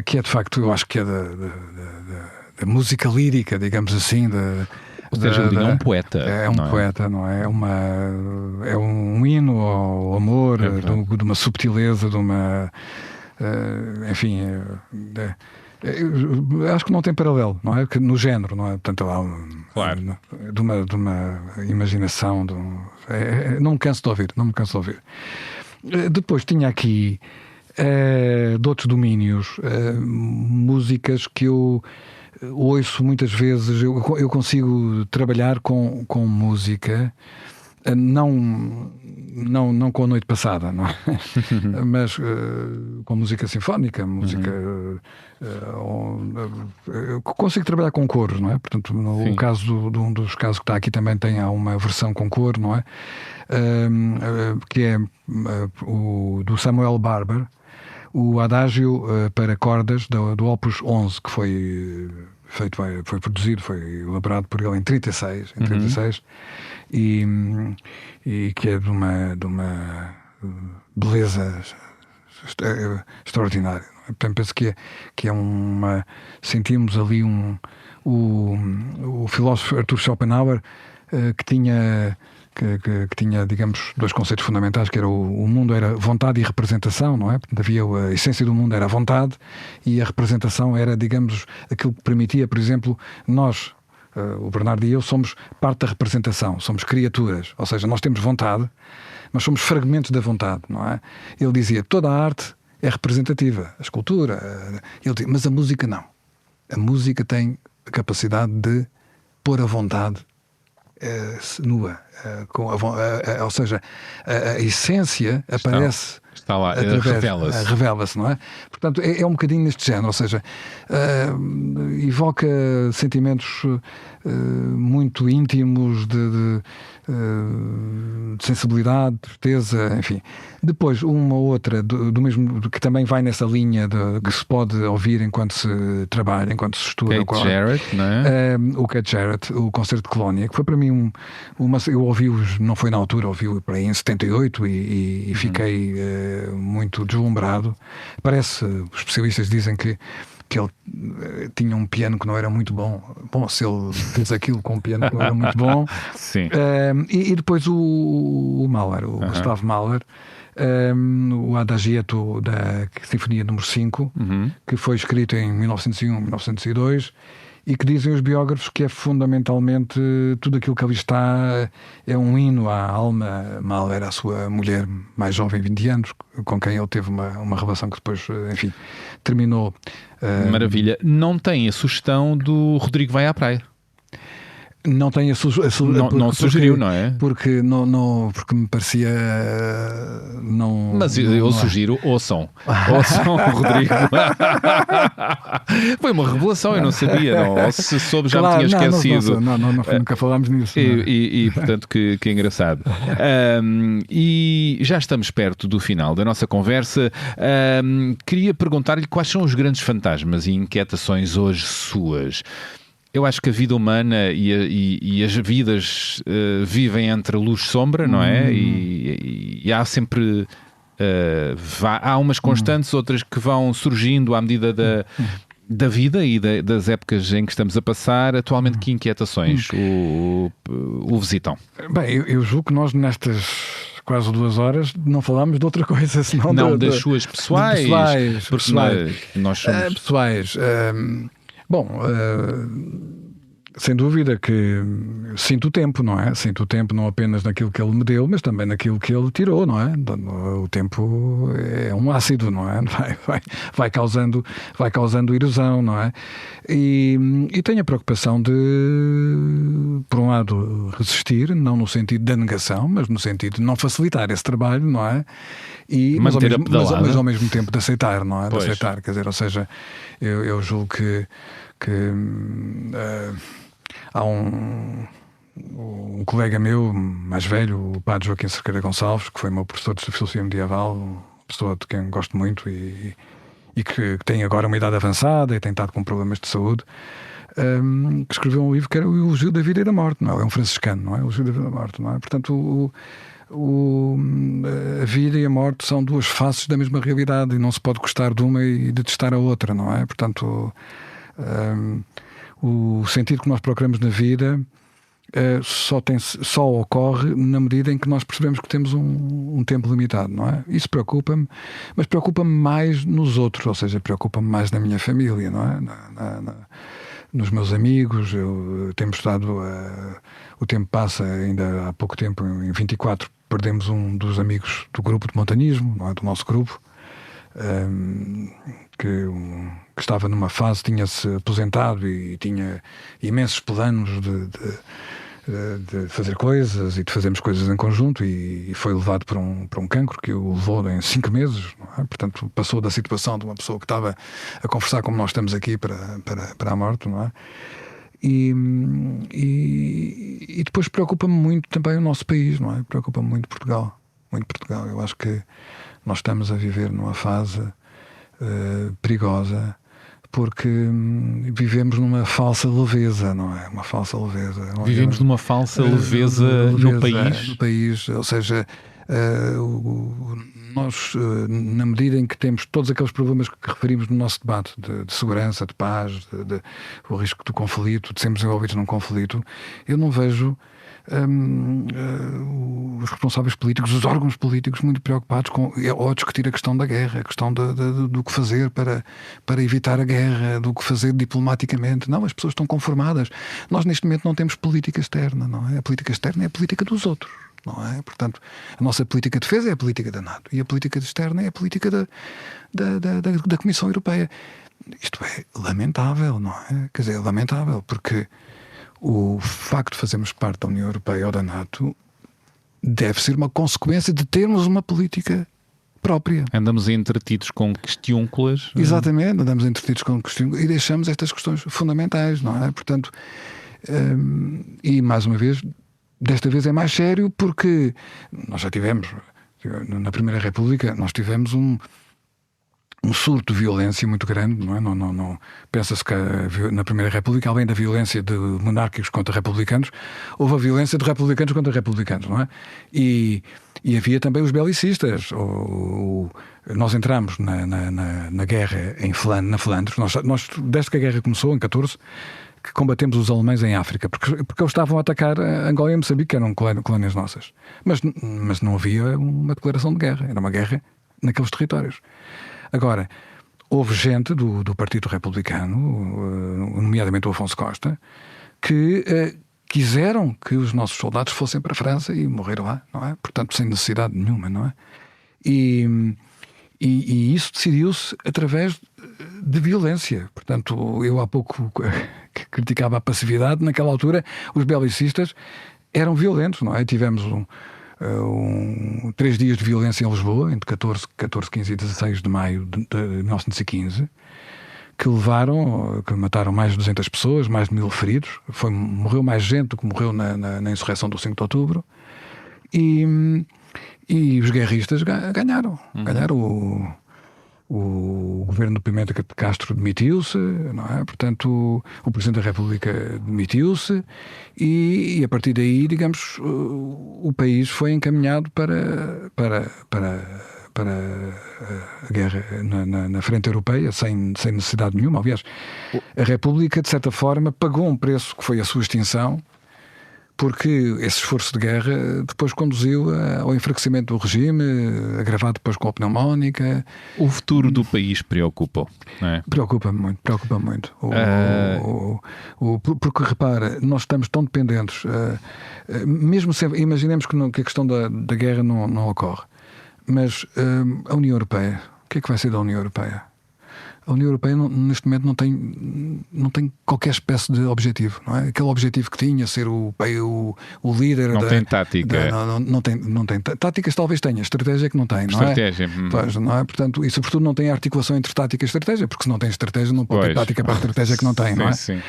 [SPEAKER 3] Que é de facto, eu acho que é da música lírica, digamos assim.
[SPEAKER 2] O Sérgio Godinho é um poeta.
[SPEAKER 3] É um poeta, não é? É um hino ao amor, de uma subtileza, de uma... enfim... acho que não tem paralelo, não é? No género, não é? Portanto, há de uma imaginação, não me canso de ouvir. Depois tinha aqui de outros domínios músicas que eu ouço muitas vezes, eu consigo trabalhar com música, não com a noite passada, não é? Mas com música sinfónica, música. Eu consigo trabalhar com coro, não é? Portanto, no caso de um dos casos que está aqui também há uma versão com coro, não é? Que é o do Samuel Barber, o Adágio para cordas do Opus 11, que foi produzido, foi elaborado por ele em 36, e que é de uma beleza extraordinária. Portanto, penso que é uma... Sentimos ali o filósofo Arthur Schopenhauer, que tinha, digamos, dois conceitos fundamentais, que era o mundo era vontade e representação, não é? Portanto, havia a essência do mundo era a vontade, e a representação era, digamos, aquilo que permitia, por exemplo, nós, o Bernardo e eu, somos parte da representação, somos criaturas, ou seja, nós temos vontade, mas somos fragmentos da vontade, não é? Ele dizia, toda a arte é representativa, a escultura, ele dizia, mas a música não. A música tem a capacidade de pôr a vontade nua, ou seja, a essência aparece,
[SPEAKER 2] está lá,
[SPEAKER 3] revela-se, não é? Portanto, é um bocadinho neste género, ou seja, evoca sentimentos muito íntimos de sensibilidade, de tristeza, enfim. Depois, uma outra do mesmo, que também vai nessa linha que se pode ouvir enquanto se trabalha, enquanto se estuda.
[SPEAKER 2] Keith Jarrett, não é?
[SPEAKER 3] O Keith Jarrett, o Concerto de Colónia, que foi para mim eu ouvi-o, não foi na altura, ouvi-o para aí em 78 e fiquei muito deslumbrado. Parece, os especialistas dizem que ele tinha um piano que não era muito bom. Bom, se ele fez aquilo com um piano que não era muito bom.
[SPEAKER 2] Sim.
[SPEAKER 3] E depois o Mahler, o Gustav Mahler, o Adagietto da Sinfonia número 5, que foi escrito em 1901, 1902, e que dizem os biógrafos que é fundamentalmente tudo aquilo que ali está é um hino à alma. Mahler, a sua mulher mais jovem, 20 anos, com quem ele teve uma relação que depois, enfim, terminou.
[SPEAKER 2] Maravilha. Não tem a sugestão do Rodrigo Vai à Praia?
[SPEAKER 3] Não tem
[SPEAKER 2] não sugeriu, não é?
[SPEAKER 3] Porque me parecia não.
[SPEAKER 2] Mas eu sugiro, ouçam o Rodrigo. Foi uma revelação, eu não sabia, não. Ou se soube, já me tinha esquecido.
[SPEAKER 3] Nunca falámos nisso.
[SPEAKER 2] E portanto, que engraçado. E já estamos perto do final da nossa conversa. Queria perguntar-lhe quais são os grandes fantasmas e inquietações hoje suas. Eu acho que a vida humana e as vidas vivem entre luz e sombra, não é? E há sempre... há umas constantes, outras que vão surgindo à medida da vida e das épocas em que estamos a passar. Atualmente, que inquietações o visitam?
[SPEAKER 3] Bem, eu julgo que nós nestas quase 2 horas não falámos de outra coisa senão
[SPEAKER 2] das suas pessoais. Nós somos...
[SPEAKER 3] pessoais. Bom, sem dúvida que sinto o tempo, não é? Sinto o tempo não apenas naquilo que ele me deu, mas também naquilo que ele tirou, não é? O tempo é um ácido, não é? Vai causando erosão, não é? E tenho a preocupação de, por um lado, resistir, não no sentido da negação, mas no sentido de não facilitar esse trabalho, não é? Mas ao mesmo tempo de aceitar, não é? De aceitar, quer dizer, ou seja, eu julgo que há um colega meu mais velho, o padre Joaquim Cerqueira Gonçalves, que foi meu professor de Filosofia Medieval, uma pessoa de quem gosto muito e que tem agora uma idade avançada e tem estado com problemas de saúde, que escreveu um livro que era o Elogio da Vida e da Morte, não é? É um franciscano, não é? O Elogio da Vida e da Morte, não é? Portanto, a vida e a morte são 2 faces da mesma realidade e não se pode gostar de uma e detestar a outra, não é? Portanto, o sentido que nós procuramos na vida só ocorre na medida em que nós percebemos que temos um tempo limitado, não é? Isso preocupa-me, mas preocupa-me mais nos outros, ou seja, preocupa-me mais na minha família, não é? Nos meus amigos. Eu tenho estado, o tempo passa, ainda há pouco tempo, em 24, perdemos um dos amigos do grupo de montanismo, não é? Do nosso grupo, que estava numa fase, tinha-se aposentado e tinha imensos planos de fazer coisas e de fazermos coisas em conjunto, e foi levado para um cancro que o levou em 5 meses, não é? Portanto, passou da situação de uma pessoa que estava a conversar como nós estamos aqui para a morte, não é? E depois preocupa-me muito também o nosso país, não é? Preocupa-me muito Portugal. Eu acho que nós estamos a viver numa fase perigosa, porque vivemos numa falsa leveza, não é? Uma falsa leveza.
[SPEAKER 2] Vivemos numa falsa leveza no país?
[SPEAKER 3] No país, ou seja, nós, na medida em que temos todos aqueles problemas que referimos no nosso debate de segurança, de paz, o risco do conflito, de sermos envolvidos num conflito, eu não vejo os responsáveis políticos, os órgãos políticos muito preocupados ou a discutir a questão da guerra, a questão do que fazer para evitar a guerra, do que fazer diplomaticamente. Não, as pessoas estão conformadas. Nós neste momento não temos política externa, não é? A política externa é a política dos outros, não é? Portanto, a nossa política de defesa é a política da NATO e a política externa é a política da Comissão Europeia. Isto é lamentável, não é? Quer dizer, é lamentável, porque o facto de fazermos parte da União Europeia ou da NATO deve ser uma consequência de termos uma política própria.
[SPEAKER 2] Andamos entretidos com questiúnculas.
[SPEAKER 3] Exatamente, andamos entretidos com questiúnculas e deixamos estas questões fundamentais, não é? Portanto, e mais uma vez, desta vez é mais sério, porque nós já tivemos, na Primeira República, nós tivemos um surto de violência muito grande, não é? Não, pensa-se que na Primeira República, além da violência de monárquicos contra republicanos, houve a violência de republicanos contra republicanos, não é? E havia também os belicistas. Nós entramos na guerra na Flandres. Nós, desde que a guerra começou, em 14, que combatemos os alemães em África, porque eles estavam a atacar Angola e Moçambique, que eram colónias nossas. Mas não havia uma declaração de guerra. Era uma guerra naqueles territórios. Agora, houve gente do Partido Republicano, nomeadamente o Afonso Costa, que quiseram que os nossos soldados fossem para a França e morreram lá, não é? Portanto, sem necessidade nenhuma, não é? E isso decidiu-se através de violência. Portanto, eu há pouco criticava a passividade. Naquela altura, os belicistas eram violentos, não é? Tivemos 3 dias de violência em Lisboa, entre 14, 15 e 16 de maio de 1915, que mataram mais de 200 pessoas, mais de 1000 feridos. Morreu mais gente do que morreu na insurreição do 5 de outubro. E os guerristas ganharam. Ganharam. O governo do Pimenta de Castro demitiu-se, não é? Portanto, o Presidente da República demitiu-se e a partir daí, digamos, o país foi encaminhado para a guerra na frente europeia, sem necessidade nenhuma. Aliás, a República, de certa forma, pagou um preço que foi a sua extinção, porque esse esforço de guerra depois conduziu ao enfraquecimento do regime, agravado depois com a pneumónica.
[SPEAKER 2] O futuro do país preocupa, não é?
[SPEAKER 3] Preocupa-me muito. Porque, repara, nós estamos tão dependentes, mesmo sempre, imaginemos que a questão da guerra não ocorre, mas a União Europeia, o que é que vai ser da União Europeia? A União Europeia neste momento não tem qualquer espécie de objetivo, não é? Aquele objetivo que tinha, ser o líder.
[SPEAKER 2] Não tem tática.
[SPEAKER 3] Não tem táticas, talvez tenha. Estratégia é que não tem, não
[SPEAKER 2] estratégia.
[SPEAKER 3] É? Pois, não é? Portanto, e sobretudo não tem articulação entre tática e estratégia, porque se não tem estratégia não pode ter tática para a estratégia que não tem, não é?
[SPEAKER 2] Sim.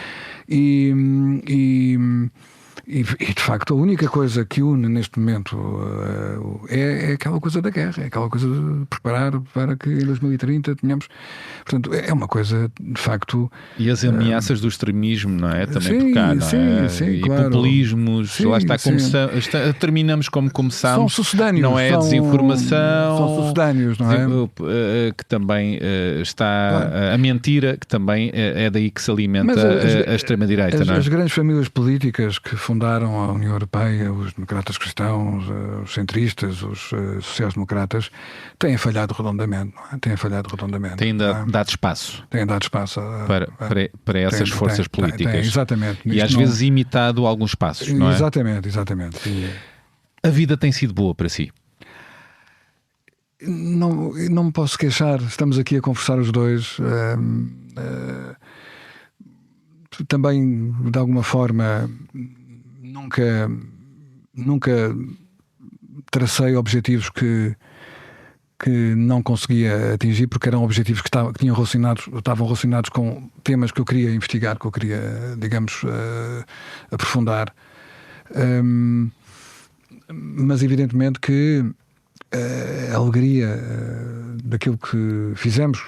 [SPEAKER 3] E de facto a única coisa que une neste momento é aquela coisa da guerra, é aquela coisa de preparar para que em 2030 tenhamos. Portanto, é uma coisa de facto.
[SPEAKER 2] E as ameaças do extremismo, não é? Também por cá, não é?
[SPEAKER 3] Sim,
[SPEAKER 2] e
[SPEAKER 3] claro.
[SPEAKER 2] Populismos, lá está, terminamos como começámos.
[SPEAKER 3] São sucedâneos.
[SPEAKER 2] Não é a desinformação.
[SPEAKER 3] São sucedâneos, não é?
[SPEAKER 2] Que também está a mentira, que também é daí que se alimenta a extrema-direita, não é?
[SPEAKER 3] As grandes famílias políticas que fundaram a União Europeia, os democratas cristãos, os centristas, os sociais-democratas, têm falhado redondamente, não é?
[SPEAKER 2] Têm dado espaço.
[SPEAKER 3] Têm dado espaço
[SPEAKER 2] para essas forças políticas.
[SPEAKER 3] Tem, exatamente.
[SPEAKER 2] E às vezes imitado alguns passos, não é?
[SPEAKER 3] Exatamente.
[SPEAKER 2] A vida tem sido boa para si?
[SPEAKER 3] não me posso queixar. Estamos aqui a conversar os dois. Também, de alguma forma, nunca tracei objetivos que não conseguia atingir, porque eram objetivos que estavam relacionados com temas que eu queria investigar, que eu queria, digamos, aprofundar. Mas evidentemente que a alegria daquilo que fizemos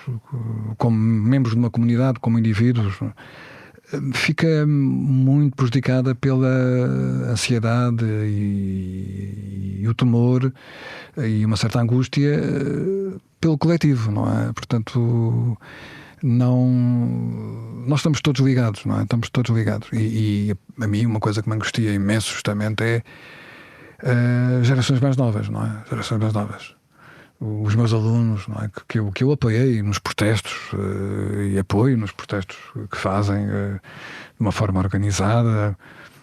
[SPEAKER 3] como membros de uma comunidade, como indivíduos, fica muito prejudicada pela ansiedade e o temor e uma certa angústia pelo coletivo, não é? Portanto, nós estamos todos ligados, não é? Estamos todos ligados. E a mim uma coisa que me angustia imenso justamente é gerações mais novas, não é? Gerações mais novas. Os meus alunos, não é? que eu apoiei nos protestos e apoio nos protestos que fazem de uma forma organizada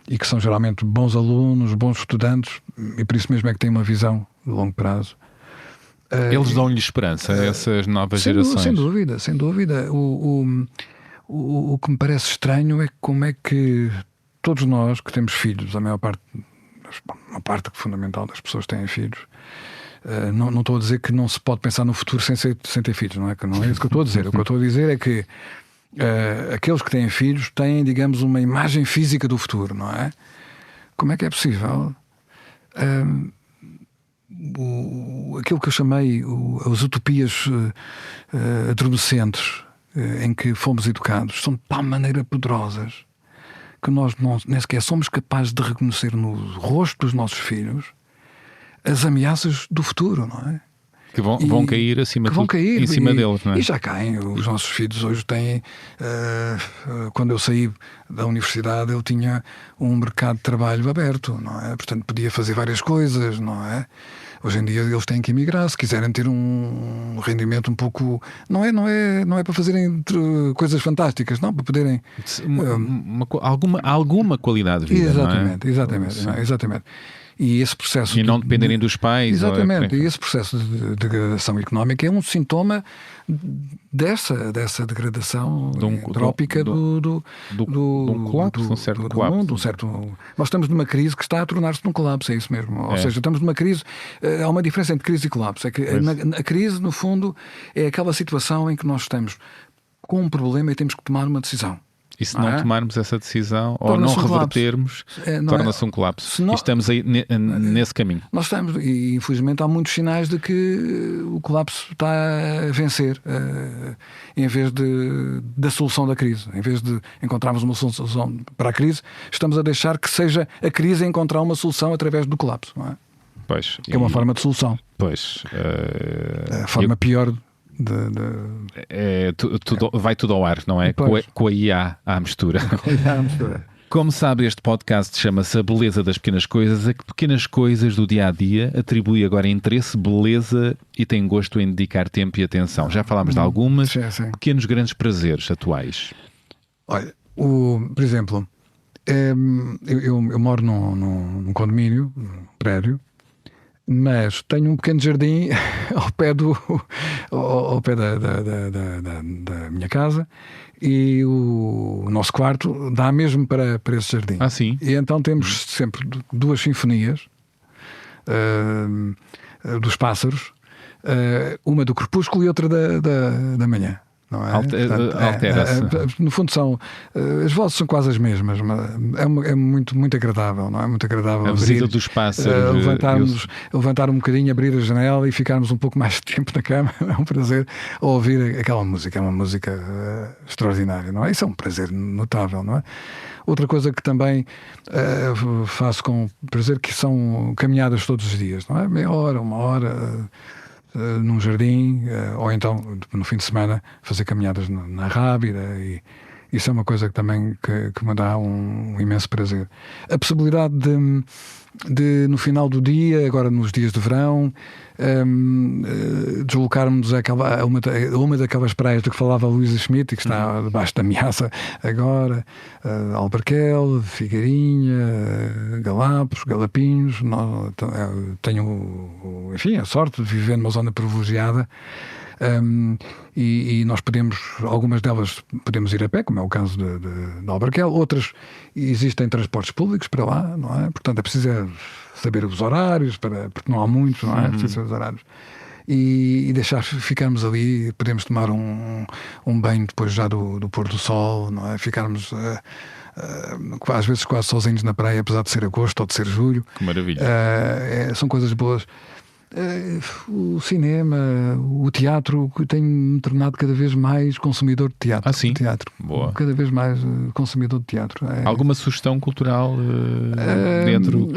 [SPEAKER 3] e que são geralmente bons alunos, bons estudantes, e por isso mesmo é que têm uma visão de longo prazo.
[SPEAKER 2] Eles dão-lhe esperança a essas novas gerações.
[SPEAKER 3] Sem dúvida, sem dúvida. O que me parece estranho é como é que todos nós que temos filhos, uma parte fundamental das pessoas têm filhos. Não estou a dizer que não se pode pensar no futuro sem ter filhos, não é? Não é isso que eu estou a dizer. O que eu estou a dizer é que aqueles que têm filhos têm, digamos, uma imagem física do futuro, não é? Como é que é possível? Aquilo que eu chamei as utopias adormecentes em que fomos educados são de tal maneira poderosas que nós nem sequer somos capazes de reconhecer no rosto dos nossos filhos as ameaças do futuro, não é?
[SPEAKER 2] Que vão cair acima em cima deles, não é?
[SPEAKER 3] E já caem. Os nossos filhos hoje têm... quando eu saí da universidade, eu tinha um mercado de trabalho aberto, não é? Portanto, podia fazer várias coisas, não é? Hoje em dia eles têm que emigrar se quiserem ter um rendimento um pouco... Não é para fazerem coisas fantásticas, não, para poderem...
[SPEAKER 2] Alguma qualidade de vida,
[SPEAKER 3] Exatamente. E esse processo...
[SPEAKER 2] E não dependerem dos pais.
[SPEAKER 3] Exatamente. E esse processo de degradação económica é um sintoma dessa degradação antrópica do
[SPEAKER 2] colapso, de um certo colapso.
[SPEAKER 3] Nós estamos numa crise que está a tornar-se num colapso, é isso mesmo. Ou seja, estamos numa crise... Há uma diferença entre crise e colapso. É que a crise, no fundo, é aquela situação em que nós estamos com um problema e temos que tomar uma decisão.
[SPEAKER 2] E se não tomarmos essa decisão ou não revertermos, torna-se um colapso. E estamos aí nesse caminho.
[SPEAKER 3] Nós estamos, e infelizmente há muitos sinais de que o colapso está a vencer, em vez da solução da crise. Em vez de encontrarmos uma solução para a crise, estamos a deixar que seja a crise a encontrar uma solução através do colapso, não é?
[SPEAKER 2] Pois,
[SPEAKER 3] que é uma forma de solução.
[SPEAKER 2] Pois.
[SPEAKER 3] A forma pior
[SPEAKER 2] vai tudo ao ar, não é? Com a IA à mistura. Como sabe, este podcast chama-se A Beleza das Pequenas Coisas, a que pequenas coisas do dia-a-dia atribui agora interesse, beleza e tem gosto em dedicar tempo e atenção. Já falámos de algumas, pequenos grandes prazeres atuais.
[SPEAKER 3] Olha, por exemplo, eu moro num condomínio, num prédio, mas tenho um pequeno jardim ao pé da minha casa, e o nosso quarto dá mesmo para esse jardim.
[SPEAKER 2] Ah, sim?
[SPEAKER 3] E então temos sempre duas sinfonias dos pássaros, uma do crepúsculo e outra da manhã. Não é?
[SPEAKER 2] Altera-se.
[SPEAKER 3] No fundo as vozes são quase as mesmas, mas é muito, muito agradável, não é? Muito agradável
[SPEAKER 2] a visita dos pássaros,
[SPEAKER 3] levantar um bocadinho, abrir a janela e ficarmos um pouco mais de tempo na cama. É um prazer ouvir aquela música. É uma música extraordinária, não é? Isso é um prazer notável, não é? Outra coisa que também faço com prazer, que são caminhadas todos os dias, não é? Meia hora, uma hora num jardim, ou então no fim de semana fazer caminhadas na Rábida Isso é uma coisa que também que me dá um imenso prazer. A possibilidade de no final do dia, agora nos dias de verão, deslocarmos a uma daquelas praias de que falava a Luísa Schmidt e que está debaixo da ameaça agora, Albarquel, Figueirinha, Galapos, Galapinhos. Tenho, enfim, a sorte de viver numa zona privilegiada. E nós algumas delas podemos ir a pé, como é o caso de Albarquel, outras existem transportes públicos para lá, não é? Portanto é preciso saber os horários, porque não há muitos, não é? É preciso saber os horários. E deixar ficarmos ali, podemos tomar um banho depois já do pôr do sol, não é? Ficarmos às vezes quase sozinhos na praia, apesar de ser agosto ou de ser julho.
[SPEAKER 2] Que maravilha.
[SPEAKER 3] São coisas boas. O cinema, o teatro, tenho-me tornado cada vez mais consumidor de teatro.
[SPEAKER 2] Sim?
[SPEAKER 3] Teatro.
[SPEAKER 2] Boa.
[SPEAKER 3] Cada vez mais consumidor de teatro.
[SPEAKER 2] Alguma sugestão cultural dentro?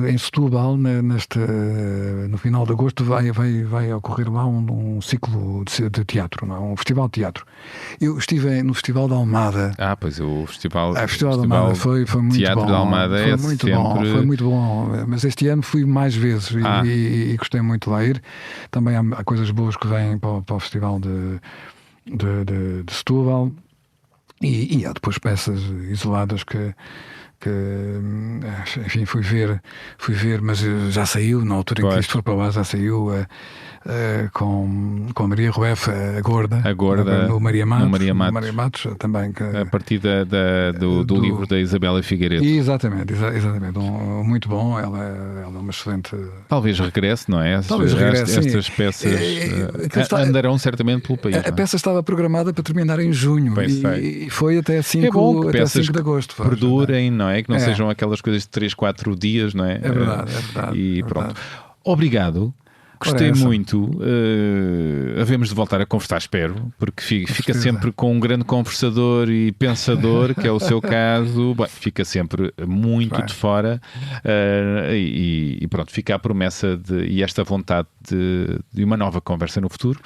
[SPEAKER 3] Em Setúbal, no final de agosto, vai ocorrer lá um ciclo de teatro, não é? Um festival de teatro. Eu estive no Festival da Almada.
[SPEAKER 2] Pois o Festival
[SPEAKER 3] da Almada foi muito
[SPEAKER 2] Teatro
[SPEAKER 3] bom.
[SPEAKER 2] da Almada
[SPEAKER 3] Foi muito bom. Mas este ano fui mais vezes e gostei muito de lá ir. Também há coisas boas que vêm para o Festival de Setúbal. E há depois peças isoladas que enfim, fui ver, mas já saiu, na altura em que isto foi para lá, já saiu com a Maria Rueff, a Gorda no Maria Matos também.
[SPEAKER 2] A partir do livro da Isabela Figueiredo.
[SPEAKER 3] Exatamente. Muito bom, ela é uma excelente...
[SPEAKER 2] Talvez regresse, não é?
[SPEAKER 3] Talvez regresse,
[SPEAKER 2] estas peças andarão certamente pelo país.
[SPEAKER 3] A peça estava programada para terminar em junho e foi até 5 de agosto.
[SPEAKER 2] Perdurem, não é? Que não sejam aquelas coisas de 3, 4 dias, não é?
[SPEAKER 3] É verdade.
[SPEAKER 2] E pronto. Obrigado. Gostei muito. Havemos de voltar a conversar, espero, porque fica sempre com um grande conversador e pensador, que é o seu caso. Bem, fica sempre muito de fora. E pronto, fica a promessa e esta vontade de uma nova conversa no futuro.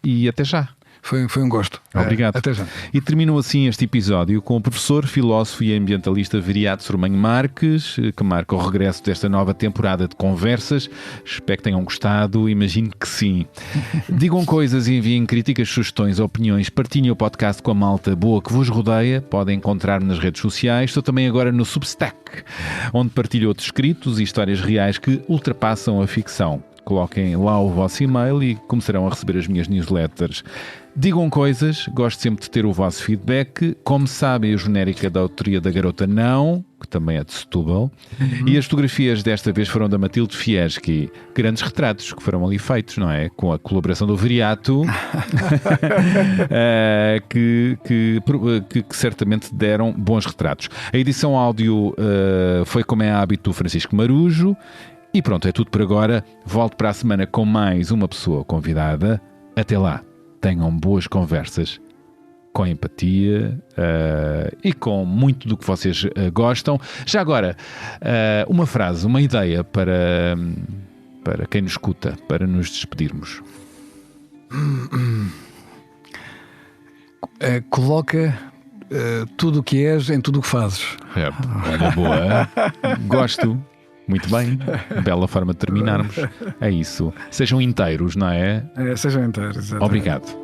[SPEAKER 2] E até já.
[SPEAKER 3] Foi um gosto.
[SPEAKER 2] Obrigado.
[SPEAKER 3] Até já.
[SPEAKER 2] E terminou assim este episódio com o professor, filósofo e ambientalista Viriato Sormanho Marques, que marca o regresso desta nova temporada de conversas. Espero que tenham gostado, imagino que sim. Digam coisas e enviem críticas, sugestões, opiniões, partilhem o podcast com a malta boa que vos rodeia. Podem encontrar-me nas redes sociais. Estou também agora no Substack, onde partilho outros escritos e histórias reais que ultrapassam a ficção. Coloquem lá o vosso e-mail e começarão a receber as minhas newsletters. Digam coisas, gosto sempre de ter o vosso feedback. Como sabem, a genérica da autoria da Garota Não, que também é de Setúbal, e as fotografias desta vez foram da Matilde Fieschi. Grandes retratos que foram ali feitos, não é? Com a colaboração do Viriato, que certamente deram bons retratos. A edição áudio foi, como é hábito, do Francisco Marujo. E pronto, é tudo por agora. Volto para a semana com mais uma pessoa convidada. Até lá, tenham boas conversas, com empatia e com muito do que vocês gostam. Já agora, uma frase, uma ideia para quem nos escuta, para nos despedirmos.
[SPEAKER 3] Coloca tudo o que és em tudo o que fazes.
[SPEAKER 2] Olha, boa. Gosto. Muito bem, bela forma de terminarmos. É isso. Sejam inteiros, não é?
[SPEAKER 3] Sejam inteiros. Exatamente.
[SPEAKER 2] Obrigado.